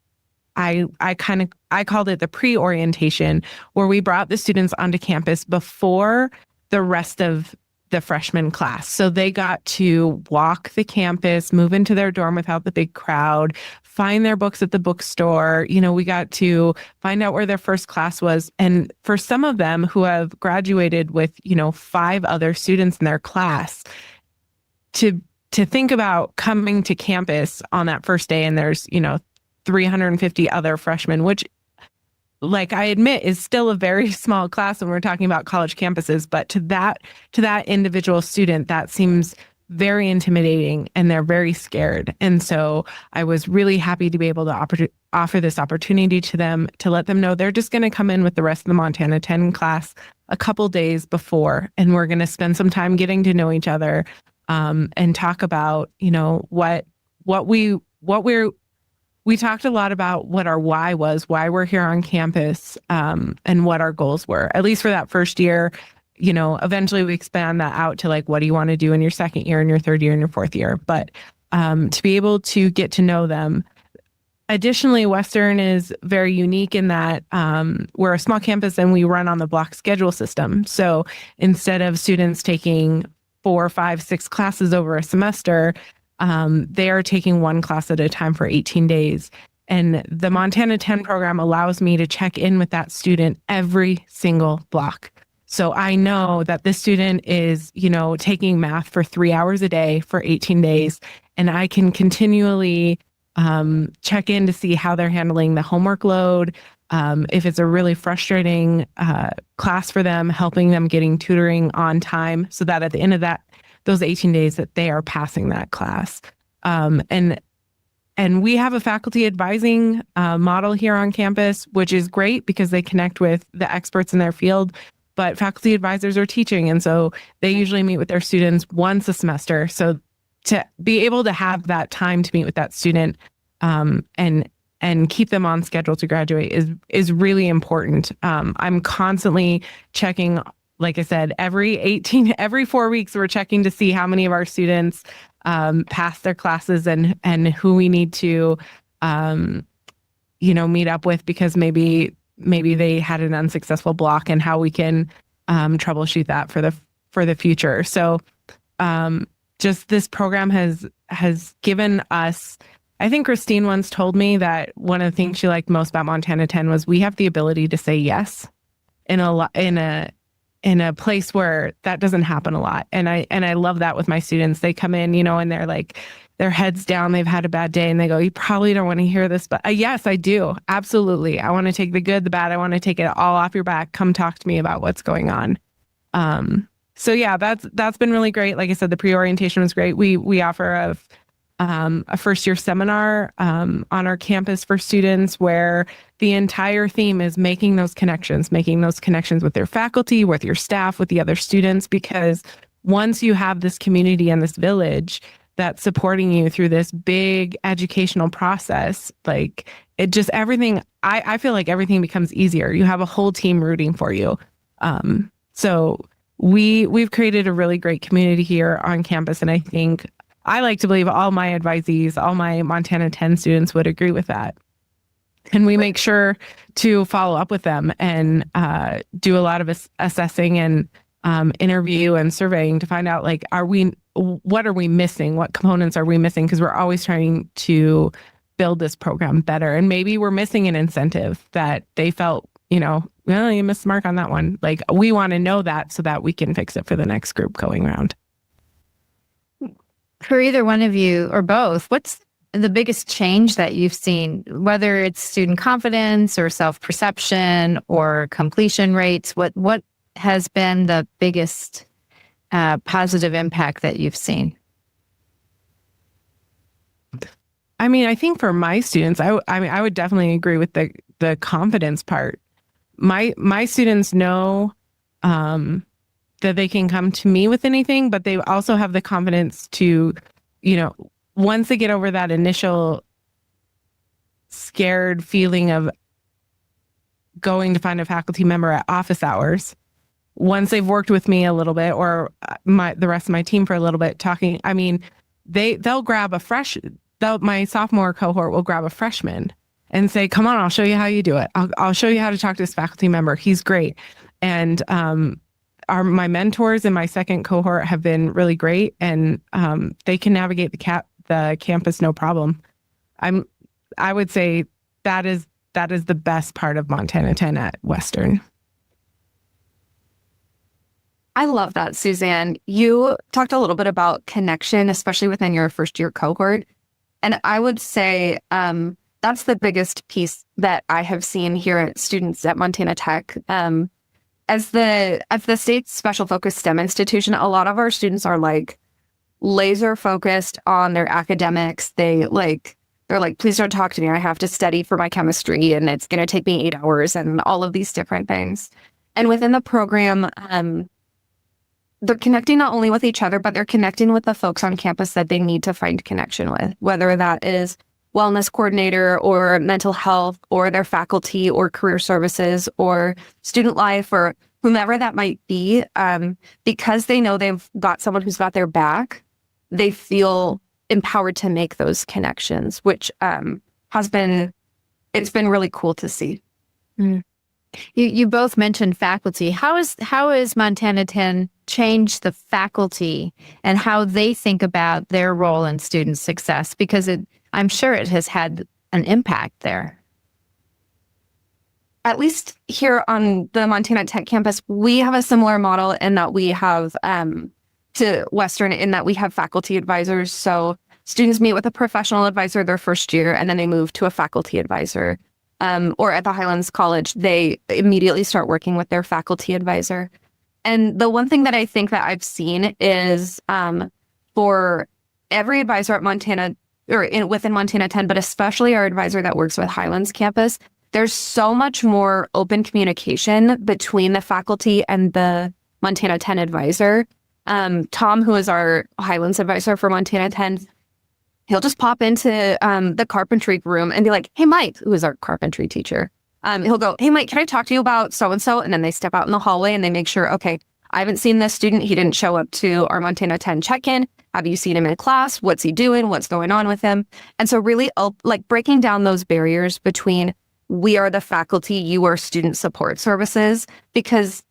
I called it the pre-orientation, where we brought the students onto campus before the rest of the freshman class. So they got to walk the campus, move into their dorm without the big crowd, find their books at the bookstore. We got to find out where their first class was. And for some of them who have graduated with, 5 other students in their class, to to think about coming to campus on that first day and there's, 350 other freshmen, which, like I admit, is still a very small class when we're talking about college campuses, but to that individual student, that seems very intimidating and they're very scared. And so I was really happy to be able to offer this opportunity to them, to let them know they're just going to come in with the rest of the Montana 10 class a couple days before, and we're going to spend some time getting to know each other, and talk about, we talked a lot about what our why was, why we're here on campus, and what our goals were, at least for that first year. Eventually we expand that out to like, what do you want to do in your second year and your third year and your fourth year? But to be able to get to know them. Additionally, Western is very unique in that we're a small campus and we run on the block schedule system. So instead of students taking 4, 5, 6 classes over a semester, they are taking one class at a time for 18 days. And the Montana 10 program allows me to check in with that student every single block. So I know that this student is, taking math for 3 hours a day for 18 days, and I can continually check in to see how they're handling the homework load. If it's a really frustrating class for them, helping them getting tutoring on time so that at the end of those 18 days that they are passing that class. And we have a faculty advising model here on campus, which is great because they connect with the experts in their field, but faculty advisors are teaching. And so they usually meet with their students once a semester. So to be able to have that time to meet with that student and keep them on schedule to graduate is really important. I'm constantly checking, like I said, every 4 weeks, we're checking to see how many of our students pass their classes and who we need to, meet up with because maybe they had an unsuccessful block, and how we can troubleshoot that for the future. So just this program has given us, I think Crystine once told me that one of the things she liked most about Montana 10 was we have the ability to say yes in a place where that doesn't happen a lot. And I love that with my students. They come in, and they're like, their heads down, they've had a bad day, and they go, you probably don't want to hear this, but yes, I do. Absolutely. I want to take the good, the bad. I want to take it all off your back. Come talk to me about what's going on. So yeah, that's been really great. Like I said, the pre-orientation was great. We offer a first year seminar on our campus for students where the entire theme is making those connections with their faculty, with your staff, with the other students, because once you have this community and this village that's supporting you through this big educational process, like it just everything, I feel like everything becomes easier. You have a whole team rooting for you. So we've created a really great community here on campus, and I think I like to believe all my advisees, all my Montana 10 students would agree with that. And we make sure to follow up with them and do a lot of assessing and interview and surveying to find out, like, what are we missing? What components are we missing? Because we're always trying to build this program better. And maybe we're missing an incentive that they felt, well, you missed the mark on that one. Like, we want to know that so that we can fix it for the next group going around. For either one of you or both, what's the biggest change that you've seen, whether it's student confidence or self-perception or completion rates? What has been the biggest positive impact that you've seen? I mean, I think for my students, I would definitely agree with the confidence part. My students know that they can come to me with anything, but they also have the confidence to, once they get over that initial scared feeling of going to find a faculty member at office hours, once they've worked with me a little bit or the rest of my team for a little bit talking, I mean, they'll grab my sophomore cohort will grab a freshman and say, come on, I'll show you how you do it. I'll show you how to talk to this faculty member. He's great. And my mentors in my second cohort have been really great, and they can navigate the campus no problem. I would say that is the best part of Montana 10 at Western. I love that, Suzanne. You talked a little bit about connection, especially within your first year cohort. And I would say that's the biggest piece that I have seen here at students at Montana Tech. As the state's special focus STEM institution, a lot of our students are like laser focused on their academics. They're like, please don't talk to me. I have to study for my chemistry and it's going to take me 8 hours and all of these different things. And within the program, they're connecting not only with each other, but they're connecting with the folks on campus that they need to find connection with, whether that is wellness coordinator or mental health or their faculty or career services or student life or whomever that might be. Because they know they've got someone who's got their back, they feel empowered to make those connections, which it's been really cool to see. Mm. You both mentioned faculty. How is Montana 10 changed the faculty and how they think about their role in student success? Because I'm sure it has had an impact there. At least here on the Montana Tech campus, we have a similar model in that we have to Western in that we have faculty advisors. So students meet with a professional advisor their first year, and then they move to a faculty advisor. Or at the Highlands College, they immediately start working with their faculty advisor. And the one thing that I think that I've seen is for every advisor at Montana or within Montana 10, but especially our advisor that works with Highlands campus, there's so much more open communication between the faculty and the Montana 10 advisor. Tom, who is our Highlands advisor for Montana 10, he'll just pop into the carpentry room and be like, hey, Mike, who is our carpentry teacher. He'll go, hey, Mike, can I talk to you about so-and-so? And then they step out in the hallway and they make sure, okay, I haven't seen this student. He didn't show up to our Montana 10 check-in. Have you seen him in class? What's he doing? What's going on with him? And so really like breaking down those barriers between we are the faculty, you are student support services, because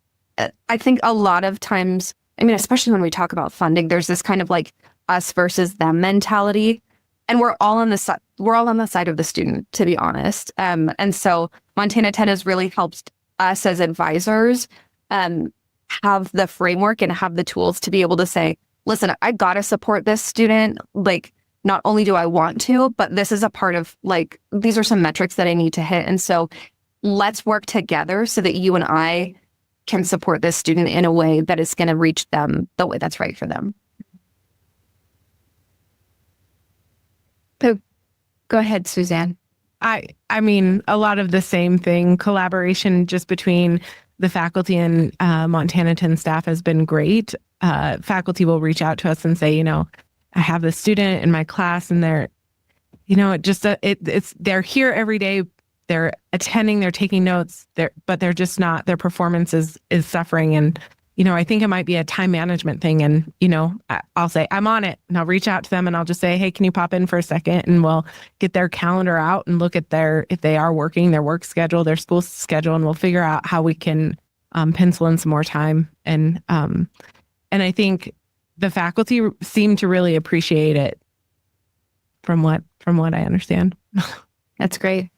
I think a lot of times, I mean, especially when we talk about funding, there's this kind of like us versus them mentality. And we're all on the side of the student, to be honest. And so Montana 10 has really helped us as advisors have the framework and have the tools to be able to say, listen, I got to support this student. Like, not only do I want to, but this is a part of like, these are some metrics that I need to hit. And so let's work together so that you and I can support this student in a way that is going to reach them the way that's right for them. Go ahead, Suzanne. I mean, a lot of the same thing. Collaboration just between the faculty and Montana 10 staff has been great. Faculty will reach out to us and say, I have this student in my class and they're, they're here every day. They're attending, they're taking notes, but they're just not, their performance is suffering. And, I think it might be a time management thing. And, I'll say, I'm on it. And I'll reach out to them and I'll just say, hey, can you pop in for a second? And we'll get their calendar out and look at if they are working, their work schedule, their school schedule, and we'll figure out how we can pencil in some more time. And I think the faculty seem to really appreciate it from what I understand. That's great.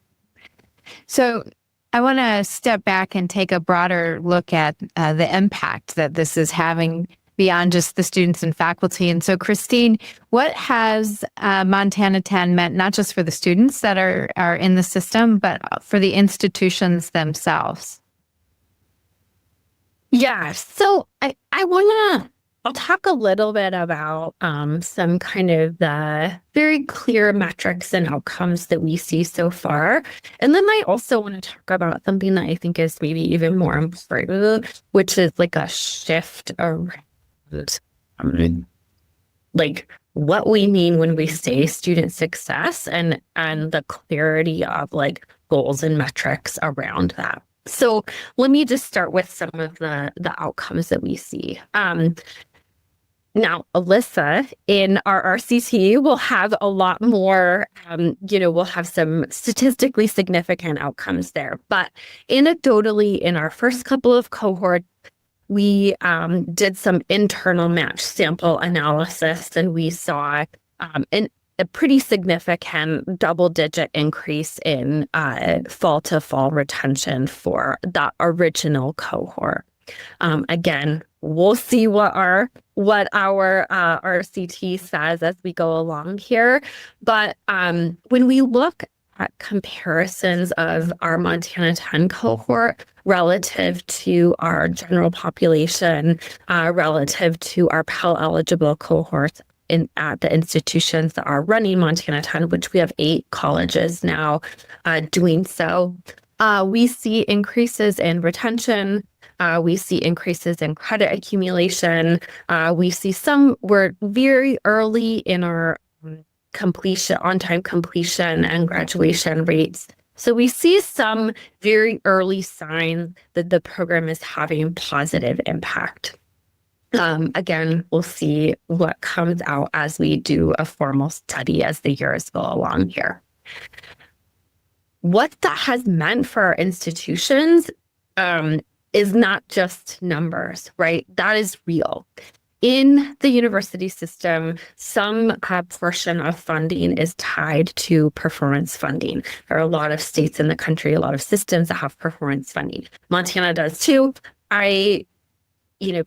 So I want to step back and take a broader look at the impact that this is having beyond just the students and faculty. And so, Crystine, what has Montana 10 meant not just for the students that are in the system, but for the institutions themselves? Yeah, so I'll talk a little bit about some kind of the very clear metrics and outcomes that we see so far. And then I also want to talk about something that I think is maybe even more important, which is like a shift around like what we mean when we say student success and the clarity of like goals and metrics around that. So let me just start with some of the outcomes that we see. Now, Alyssa in our RCT will have a lot more, we'll have some statistically significant outcomes there. But anecdotally, in our first couple of cohorts, we did some internal match sample analysis, and we saw a pretty significant double-digit increase in fall-to-fall retention for that original cohort. Again, we'll see what our RCT says as we go along here. But when we look at comparisons of our Montana 10 cohort relative to our general population, relative to our Pell eligible cohorts at the institutions that are running Montana 10, which we have 8 colleges now doing so, we see increases in retention. We see increases in credit accumulation. We're very early in our on-time completion and graduation rates. So we see some very early signs that the program is having positive impact. Again, we'll see what comes out as we do a formal study as the years go along here. What that has meant for our institutions is not just numbers, right? That is real. In the university system, some portion of funding is tied to performance funding. There are a lot of states in the country, a lot of systems that have performance funding. Montana does too.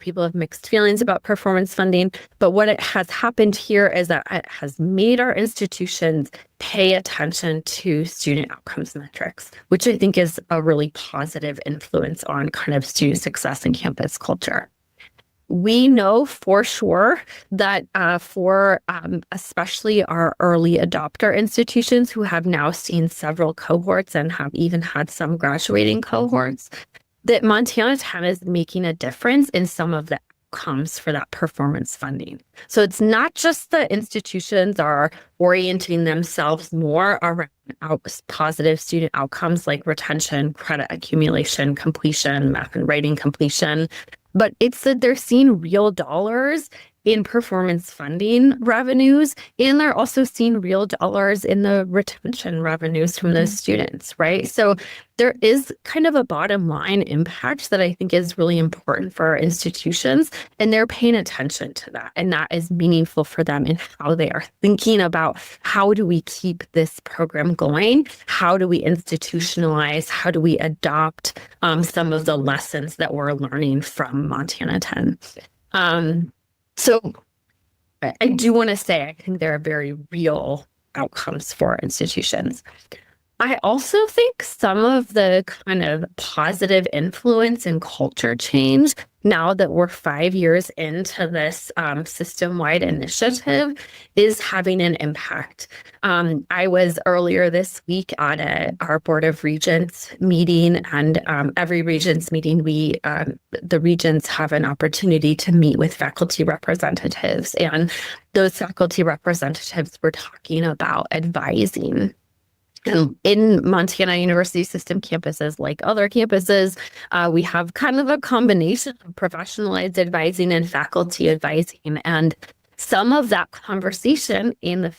People have mixed feelings about performance funding, but what it has happened here is that it has made our institutions pay attention to student outcomes metrics, which I think is a really positive influence on kind of student success and campus culture. We know for sure that for especially our early adopter institutions who have now seen several cohorts and have even had some graduating cohorts, that Montana 10 is making a difference in some of the outcomes for that performance funding. So it's not just the institutions are orienting themselves more around positive student outcomes like retention, credit accumulation, completion, math and writing completion, but it's that they're seeing real dollars in performance funding revenues, and they're also seeing real dollars in the retention revenues from those students, right? So there is kind of a bottom line impact that I think is really important for our institutions, and they're paying attention to that. And that is meaningful for them in how they are thinking about how do we keep this program going? How do we institutionalize? How do we adopt some of the lessons that we're learning from Montana 10? So I do want to say, I think there are very real outcomes for institutions. I also think some of the kind of positive influence and culture change now that we're 5 years into this system-wide initiative is having an impact. I was earlier this week at our Board of Regents meeting, and every Regents meeting, the Regents have an opportunity to meet with faculty representatives, and those faculty representatives were talking about advising. In Montana University System campuses, like other campuses, we have kind of a combination of professionalized advising and faculty advising. And some of that conversation in the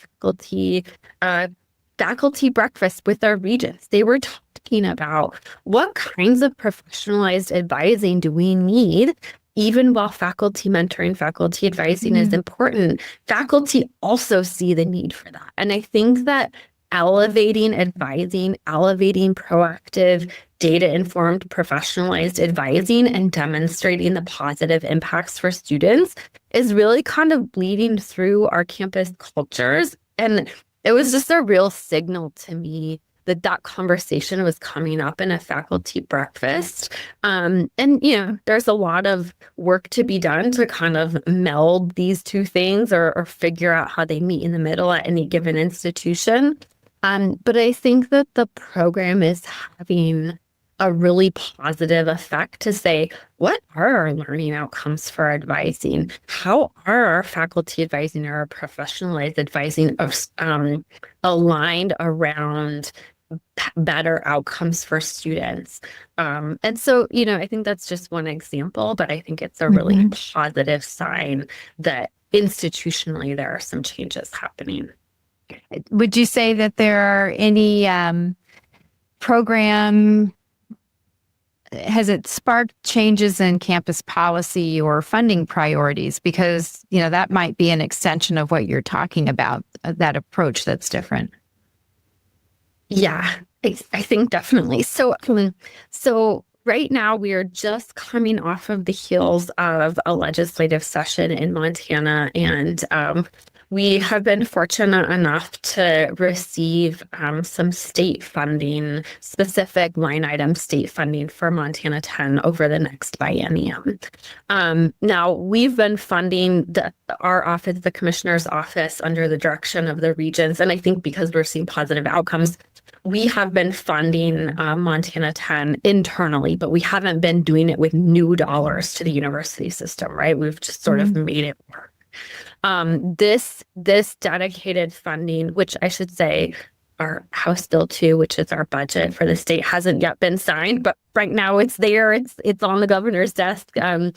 faculty breakfast with our regents, they were talking about what kinds of professionalized advising do we need. Even while faculty mentoring, faculty advising is important, faculty also see the need for that. And I think that elevating advising, elevating proactive, data-informed, professionalized advising, and demonstrating the positive impacts for students is really kind of bleeding through our campus cultures. And it was just a real signal to me that that conversation was coming up in a faculty breakfast. And, there's a lot of work to be done to kind of meld these two things or figure out how they meet in the middle at any given institution. But I think that the program is having a really positive effect to say, what are our learning outcomes for advising? How are our faculty advising or our professionalized advising aligned around better outcomes for students? And so, I think that's just one example, but I think it's a really positive sign that institutionally there are some changes happening. Would you say that there are any has it sparked changes in campus policy or funding priorities? Because, that might be an extension of what you're talking about, that approach that's different. Yeah, I think definitely. So right now we are just coming off of the heels of a legislative session in Montana, and we have been fortunate enough to receive some state funding, specific line item state funding for Montana 10 over the next biennium. Now, we've been funding our office, the commissioner's office, under the direction of the regents, and I think because we're seeing positive outcomes, we have been funding Montana 10 internally, but we haven't been doing it with new dollars to the university system, right? We've just sort of made it work. This dedicated funding, which I should say our House Bill 2, which is our budget for the state, hasn't yet been signed, but right now it's there. It's on the governor's desk. And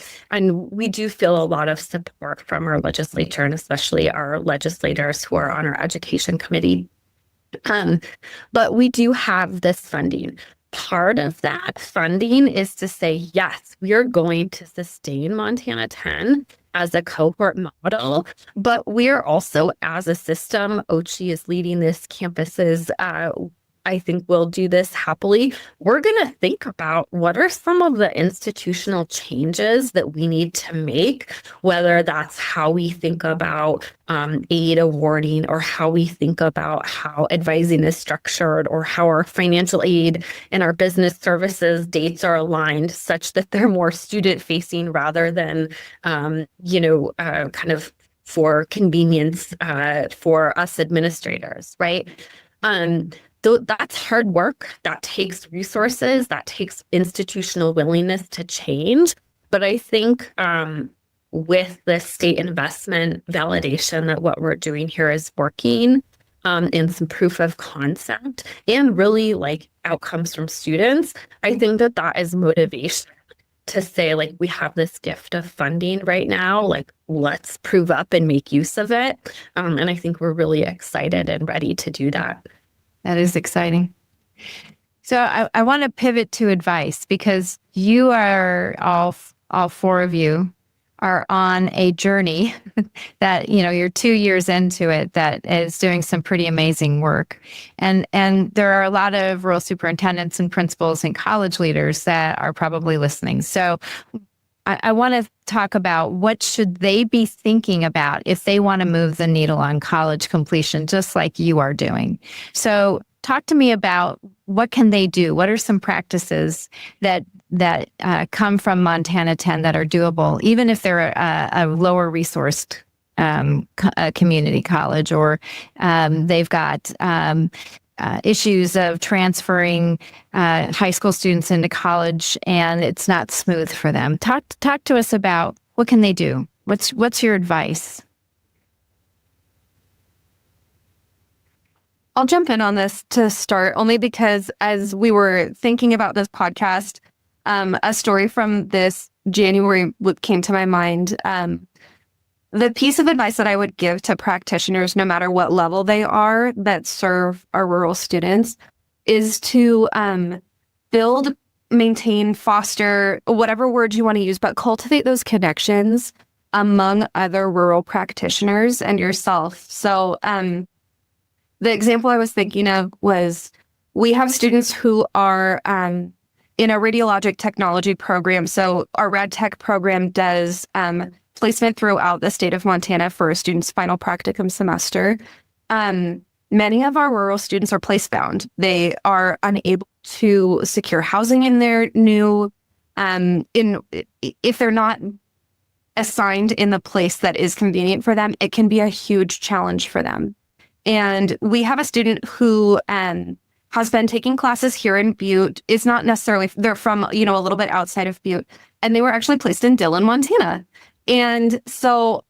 we do feel a lot of support from our legislature, and especially our legislators who are on our education committee. But we do have this funding. Part of that funding is to say, yes, we are going to sustain Montana 10 as a cohort model, but we're also, as a system, Ochi is leading this, campuses, I think we'll do this happily. We're going to think about what are some of the institutional changes that we need to make, whether that's how we think about aid awarding, or how we think about how advising is structured, or how our financial aid and our business services dates are aligned such that they're more student facing rather than, kind of for convenience for us administrators, right? That's hard work. That takes resources. That takes institutional willingness to change. But I think with the state investment validation that what we're doing here is working, and some proof of concept, and really like outcomes from students, I think that is motivation to say, like, we have this gift of funding right now, like, let's prove up and make use of it. And I think we're really excited and ready to do that. That is exciting. So I want to pivot to advice, because you are all four of you are on a journey that, you're 2 years into it, that is doing some pretty amazing work. And there are a lot of rural superintendents and principals and college leaders that are probably listening. So I want to talk about what should they be thinking about if they want to move the needle on college completion, just like you are doing. So talk to me about what can they do? What are some practices that come from Montana 10 that are doable, even if they're a lower resourced community college, or they've got issues of transferring high school students into college and it's not smooth for them. Talk to us about what can they do? What's your advice? I'll jump in on this to start, only because as we were thinking about this podcast, a story from this January came to my mind. The piece of advice that I would give to practitioners, no matter what level they are, that serve our rural students, is to build, maintain, foster, whatever words you want to use, but cultivate those connections among other rural practitioners and yourself. So the example I was thinking of was, we have students who are in a radiologic technology program. So our Rad Tech program does placement throughout the state of Montana for a student's final practicum semester. Many of our rural students are place-bound. They are unable to secure housing in their new, if they're not assigned in the place that is convenient for them, it can be a huge challenge for them. And we have a student who has been taking classes here in Butte. It's not necessarily, they're from, a little bit outside of Butte, and they were actually placed in Dillon, Montana. And so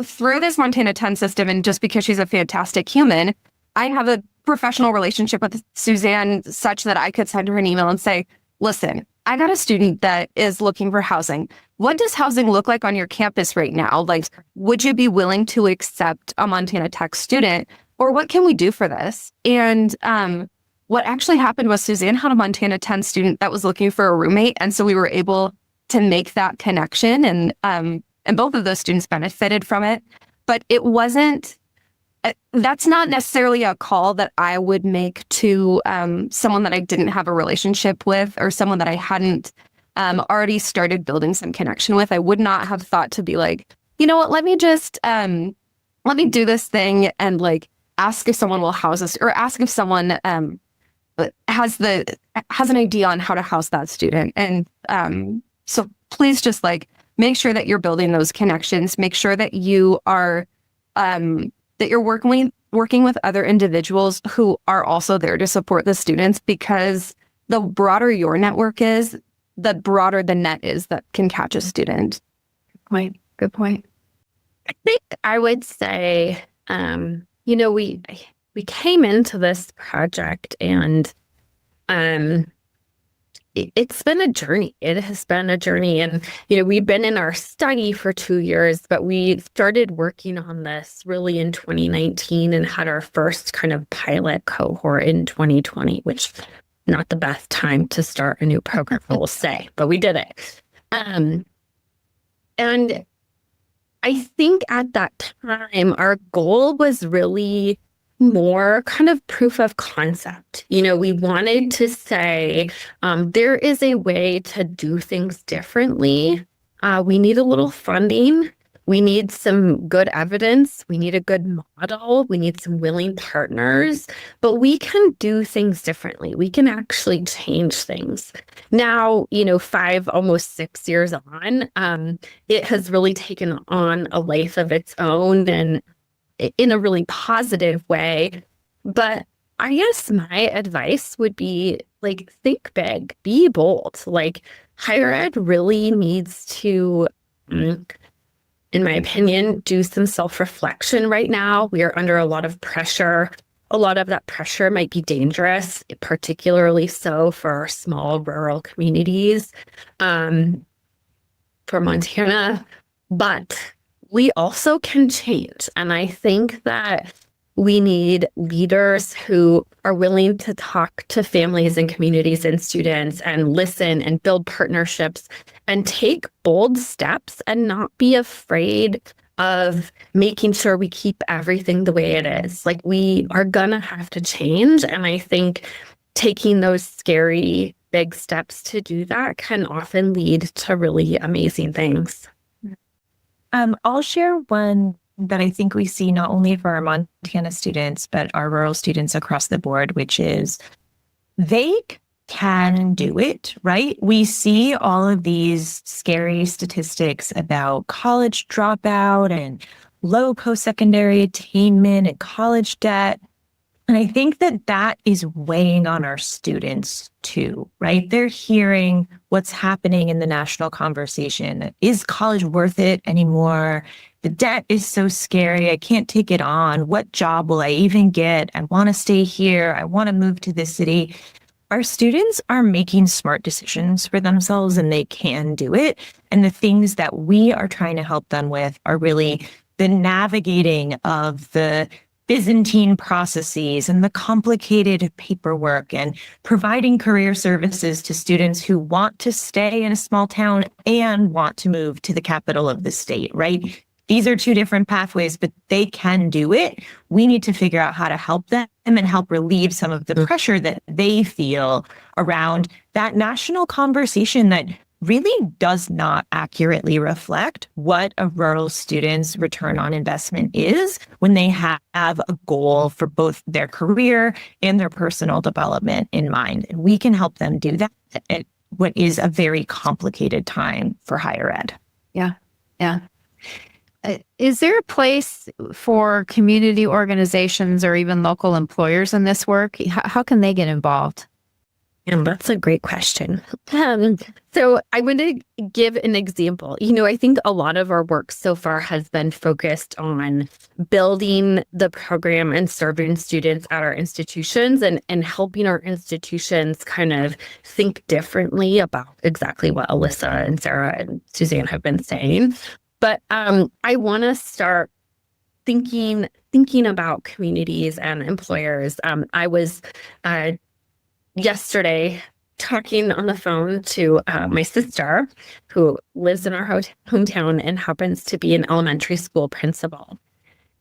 through this Montana 10 system, and just because she's a fantastic human, I have a professional relationship with Suzanne such that I could send her an email and say, listen, I got a student that is looking for housing. What does housing look like on your campus right now? Like, would you be willing to accept a Montana Tech student? Or what can we do for this? And what actually happened was Suzanne had a Montana 10 student that was looking for a roommate. And so we were able to make that connection, and both of those students benefited from it. But it wasn't that's not necessarily a call that I would make to someone that I didn't have a relationship with or someone that I hadn't already started building some connection with. I would not have thought to be like, you know what, let me do this thing and like ask if someone will house us, or ask if someone has an idea on how to house that student. And so please just like make sure that you're building those connections. Make sure that you are that you're working with other individuals who are also there to support the students, because the broader your network is, the broader the net is that can catch a student. Good point. I think I would say, we came into this project and it's been a journey. It has been a journey. And, we've been in our study for 2 years, but we started working on this really in 2019 and had our first kind of pilot cohort in 2020, which not the best time to start a new program, I will say, but we did it. And I think at that time, our goal was really more kind of proof of concept. We wanted to say there is a way to do things differently. We need a little funding. We need some good evidence. We need a good model. We need some willing partners, but we can do things differently. We can actually change things. Now, 5, almost 6 years on, it has really taken on a life of its own and in a really positive way. But I guess my advice would be like, think big, be bold. Like, higher ed really needs to, in my opinion, do some self-reflection right now. We are under a lot of pressure. A lot of that pressure might be dangerous, particularly so for our small rural communities, for Montana. But we also can change. And I think that we need leaders who are willing to talk to families and communities and students and listen and build partnerships and take bold steps and not be afraid of making sure we keep everything the way it is. Like, we are gonna have to change. And I think taking those scary big steps to do that can often lead to really amazing things. I'll share one that I think we see not only for our Montana students, but our rural students across the board, which is they can do it, right? We see all of these scary statistics about college dropout and low post-secondary attainment and college debt. And I think that that is weighing on our students too, right? They're hearing what's happening in the national conversation. Is college worth it anymore? The debt is so scary. I can't take it on. What job will I even get? I want to stay here. I want to move to this city. Our students are making smart decisions for themselves and they can do it. And the things that we are trying to help them with are really the navigating of the Byzantine processes and the complicated paperwork and providing career services to students who want to stay in a small town and want to move to the capital of the state, right? These are two different pathways, but they can do it. We need to figure out how to help them and help relieve some of the pressure that they feel around that national conversation that really does not accurately reflect what a rural student's return on investment is when they have a goal for both their career and their personal development in mind. And we can help them do that at what is a very complicated time for higher ed. Yeah. Is there a place for community organizations or even local employers in this work? How can they get involved? And that's a great question. So I want to give an example. I think a lot of our work so far has been focused on building the program and serving students at our institutions and helping our institutions kind of think differently about exactly what Alyssa and Sarah and Suzanne have been saying. But I want to start thinking about communities and employers. I was yesterday talking on the phone to my sister, who lives in our hometown and happens to be an elementary school principal.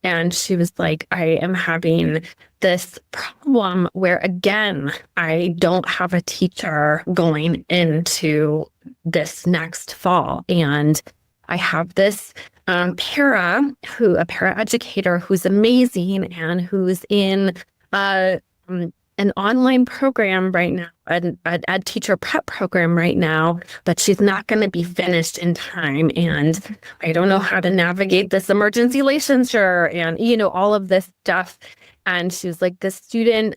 And she was like, I am having this problem where, again, I don't have a teacher going into this next fall. And I have this a para educator who's amazing and who's in an online program right now, an ed teacher prep program right now, but she's not going to be finished in time. And I don't know how to navigate this emergency licensure and, all of this stuff. And she was like, this student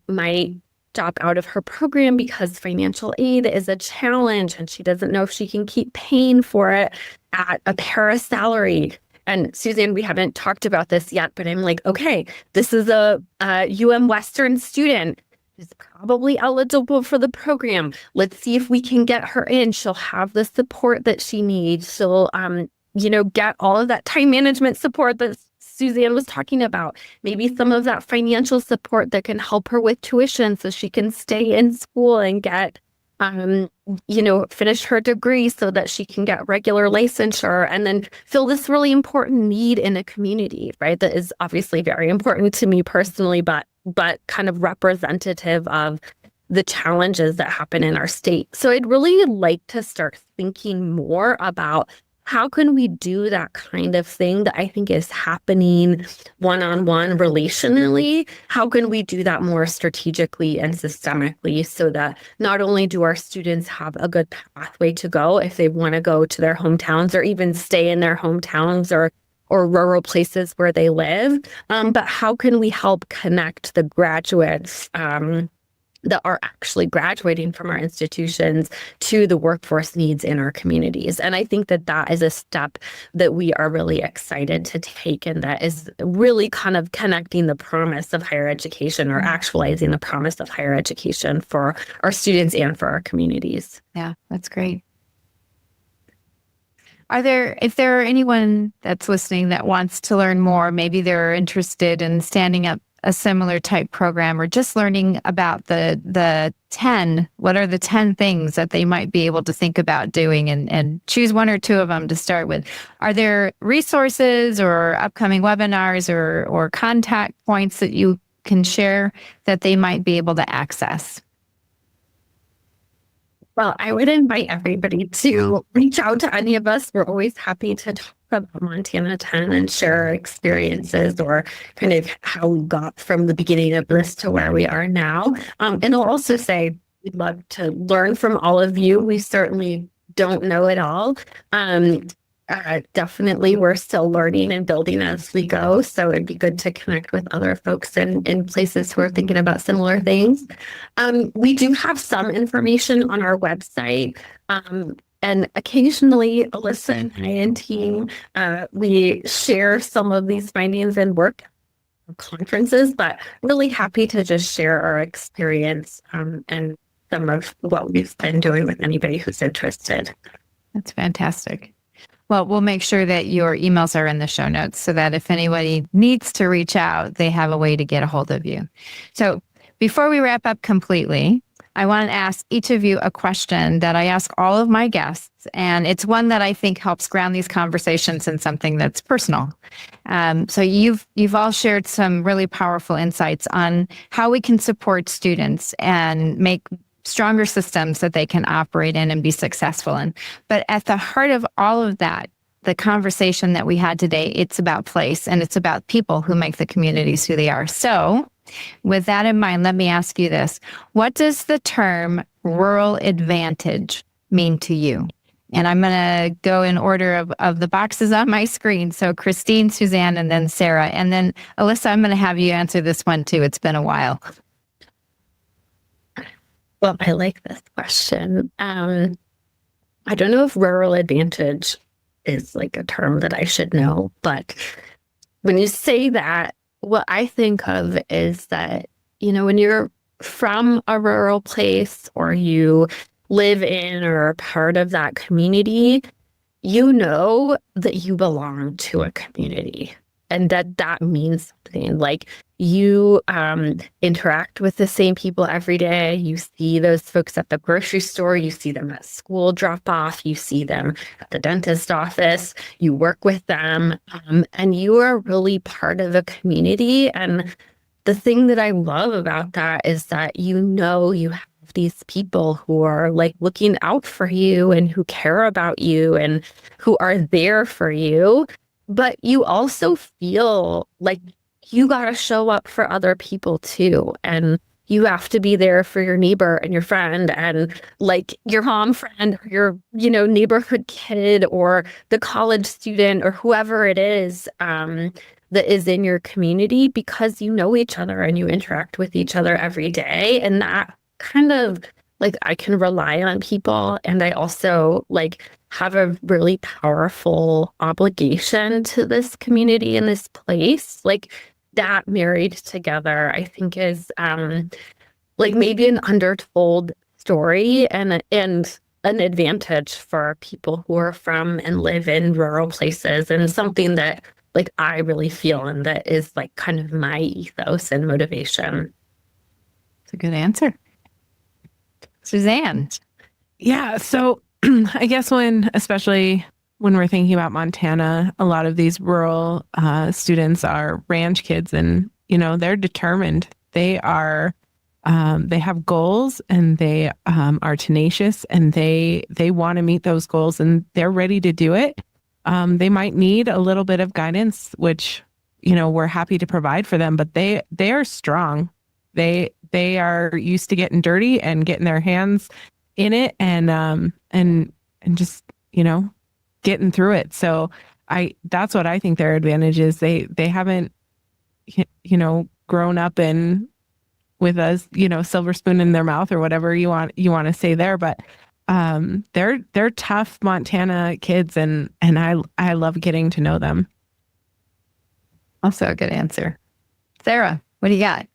might drop out of her program because financial aid is a challenge and she doesn't know if she can keep paying for it at a para salary. And Suzanne, we haven't talked about this yet, but I'm like, okay, this is a Western student who's probably eligible for the program. Let's see if we can get her in. She'll have the support that she needs. She'll, get all of that time management support that Suzanne was talking about. Maybe some of that financial support that can help her with tuition so she can stay in school and get finish her degree so that she can get regular licensure and then fill this really important need in a community, right? That is obviously very important to me personally, but kind of representative of the challenges that happen in our state. So I'd really like to start thinking more about how can we do that kind of thing that I think is happening one-on-one relationally? How can we do that more strategically and systemically so that not only do our students have a good pathway to go if they want to go to their hometowns or even stay in their hometowns or rural places where they live, but how can we help connect the graduates that are actually graduating from our institutions to the workforce needs in our communities. And I think that is a step that we are really excited to take, and that is really kind of connecting the promise of higher education or actualizing the promise of higher education for our students and for our communities. Yeah, that's great. If there are anyone that's listening that wants to learn more, maybe they're interested in standing up a similar type program or just learning about the 10, what are the 10 things that they might be able to think about doing and choose one or two of them to start with. Are there resources or upcoming webinars or contact points that you can share that they might be able to access? Well, I would invite everybody to reach out to any of us. We're always happy to talk about Montana 10 and share our experiences or kind of how we got from the beginning of this to where we are now. And I'll also say we'd love to learn from all of you. We certainly don't know it all. Definitely, we're still learning and building as we go. So it'd be good to connect with other folks in places who are thinking about similar things. We do have some information on our website. And occasionally, Alyssa and I and team, we share some of these findings and work conferences, but really happy to just share our experience and some of what we've been doing with anybody who's interested. That's fantastic. Well, we'll make sure that your emails are in the show notes so that if anybody needs to reach out, they have a way to get a hold of you. So before we wrap up completely, I want to ask each of you a question that I ask all of my guests, and it's one that I think helps ground these conversations in something that's personal. So you've all shared some really powerful insights on how we can support students and make stronger systems that they can operate in and be successful in. But at the heart of all of that, the conversation that we had today, it's about place and it's about people who make the communities who they are. So with that in mind, let me ask you this. What does the term rural advantage mean to you? And I'm going to go in order of the boxes on my screen. So Crystine, Suzanne, and then Sarah. And then Alyssa, I'm going to have you answer this one too. It's been a while. Well, I like this question. I don't know if rural advantage is like a term that I should know, but when you say that, what I think of is that, when you're from a rural place or you live in or are part of that community, you know that you belong to a community. and that means something. Like you interact with the same people every day. You see those folks at the grocery store. You see them at school drop off. You see them at the dentist office. You work with them, and you are really part of a community. And the thing that I love about that is that you have these people who are like looking out for you and who care about you and who are there for you. But you also feel like you got to show up for other people too. And you have to be there for your neighbor and your friend and like your mom friend or your, neighborhood kid or the college student or whoever it is that is in your community, because you know each other and you interact with each other every day. And that kind of like, I can rely on people. And I also like have a really powerful obligation to this community and this place. Like that married together, I think is like maybe an undertold story and an advantage for people who are from and live in rural places, and something that like I really feel and that is like kind of my ethos and motivation. It's a good answer. Suzanne. Yeah. So I guess especially when we're thinking about Montana, a lot of these rural students are ranch kids, and, they're determined. They have goals, and they are tenacious, and they want to meet those goals, and they're ready to do it. They might need a little bit of guidance, which, we're happy to provide for them, but they are strong. They are used to getting dirty and getting their hands in it and just, getting through it. So that's what I think their advantage is. They haven't, grown up with us, silver spoon in their mouth or whatever you want to say there, but they're tough Montana kids, and I love getting to know them. Also a good answer. Sarah, what do you got?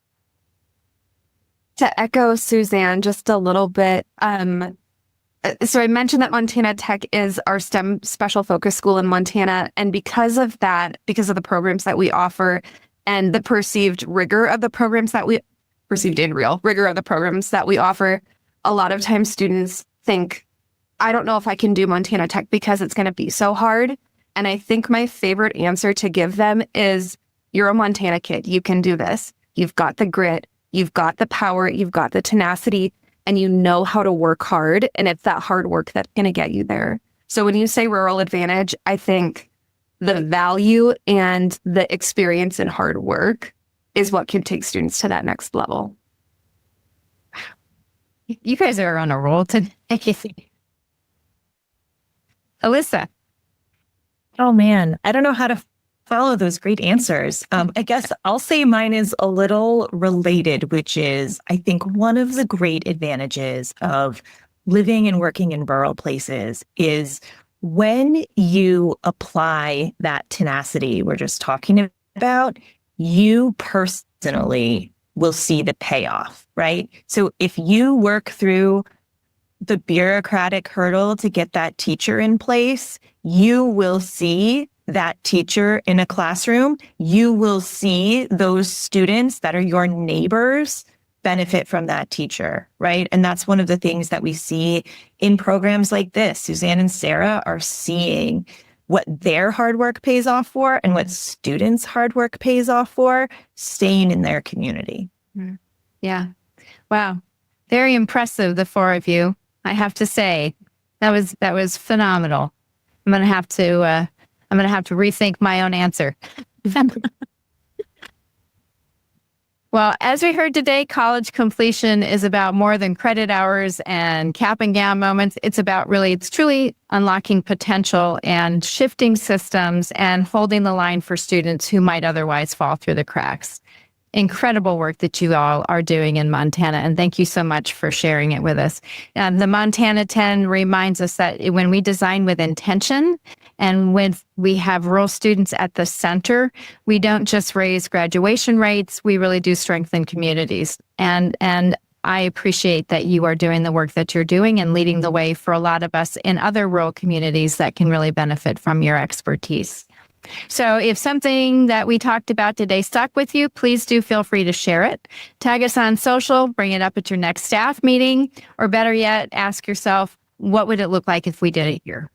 To echo Suzanne just a little bit, so I mentioned that Montana Tech is our STEM special focus school in Montana, and because of the programs that we offer and the perceived rigor of the programs that we offer, a lot of times students think, I don't know if I can do Montana Tech because it's going to be so hard. And I think my favorite answer to give them is, you're a Montana kid. You can do this. You've got the grit. You've got the power. You've got the tenacity, and you know how to work hard. And it's that hard work that's going to get you there. So when you say rural advantage, I think the value and the experience in hard work is what can take students to that next level. You guys are on a roll today. Alyssa. Oh man, I don't know how to follow those great answers. I guess I'll say mine is a little related, which is, I think one of the great advantages of living and working in rural places is when you apply that tenacity we're just talking about, you personally will see the payoff, right? So if you work through the bureaucratic hurdle to get that teacher in place, you will see that teacher in a classroom. You will see those students that are your neighbors benefit from that teacher, right? And that's one of the things that we see in programs like this. Suzanne and Sarah are seeing what their hard work pays off for and what students' hard work pays off for, staying in their community. Yeah. Wow. Very impressive, the four of you. I have to say, that was phenomenal. I'm gonna have to rethink my own answer. Well, as we heard today, college completion is about more than credit hours and cap and gown moments. It's truly unlocking potential and shifting systems and holding the line for students who might otherwise fall through the cracks. Incredible work that you all are doing in Montana, and thank you so much for sharing it with us. The Montana 10 reminds us that when we design with intention and when we have rural students at the center, we don't just raise graduation rates, we really do strengthen communities. And I appreciate that you are doing the work that you're doing and leading the way for a lot of us in other rural communities that can really benefit from your expertise. So if something that we talked about today stuck with you, please do feel free to share it. Tag us on social, bring it up at your next staff meeting, or better yet, ask yourself, what would it look like if we did it here?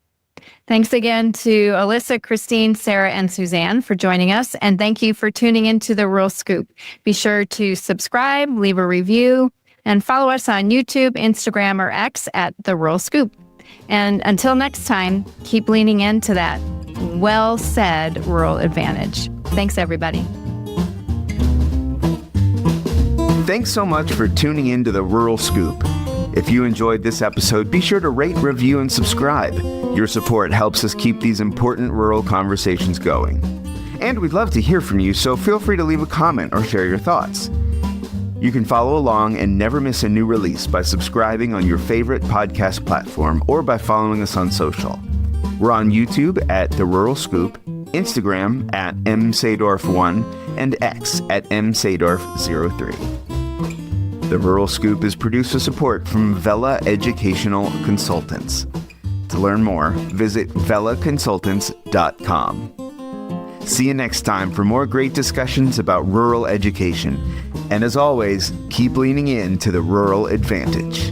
Thanks again to Alyssa, Crystine, Sarah, and Suzanne for joining us. And thank you for tuning into the Rural Scoop. Be sure to subscribe, leave a review, and follow us on YouTube, Instagram, or X at The Rural Scoop. And until next time, keep leaning into that well-said rural advantage. Thanks, everybody. Thanks so much for tuning in to the Rural Scoop. If you enjoyed this episode, be sure to rate, review, and subscribe. Your support helps us keep these important rural conversations going. And we'd love to hear from you, so feel free to leave a comment or share your thoughts. You can follow along and never miss a new release by subscribing on your favorite podcast platform or by following us on social. We're on YouTube at The Rural Scoop, Instagram at msadorf1, and X at msadorf03. The Rural Scoop is produced with support from Vela Educational Consultants. To learn more, visit velaconsultants.com. See you next time for more great discussions about rural education. And as always, keep leaning in to the rural advantage.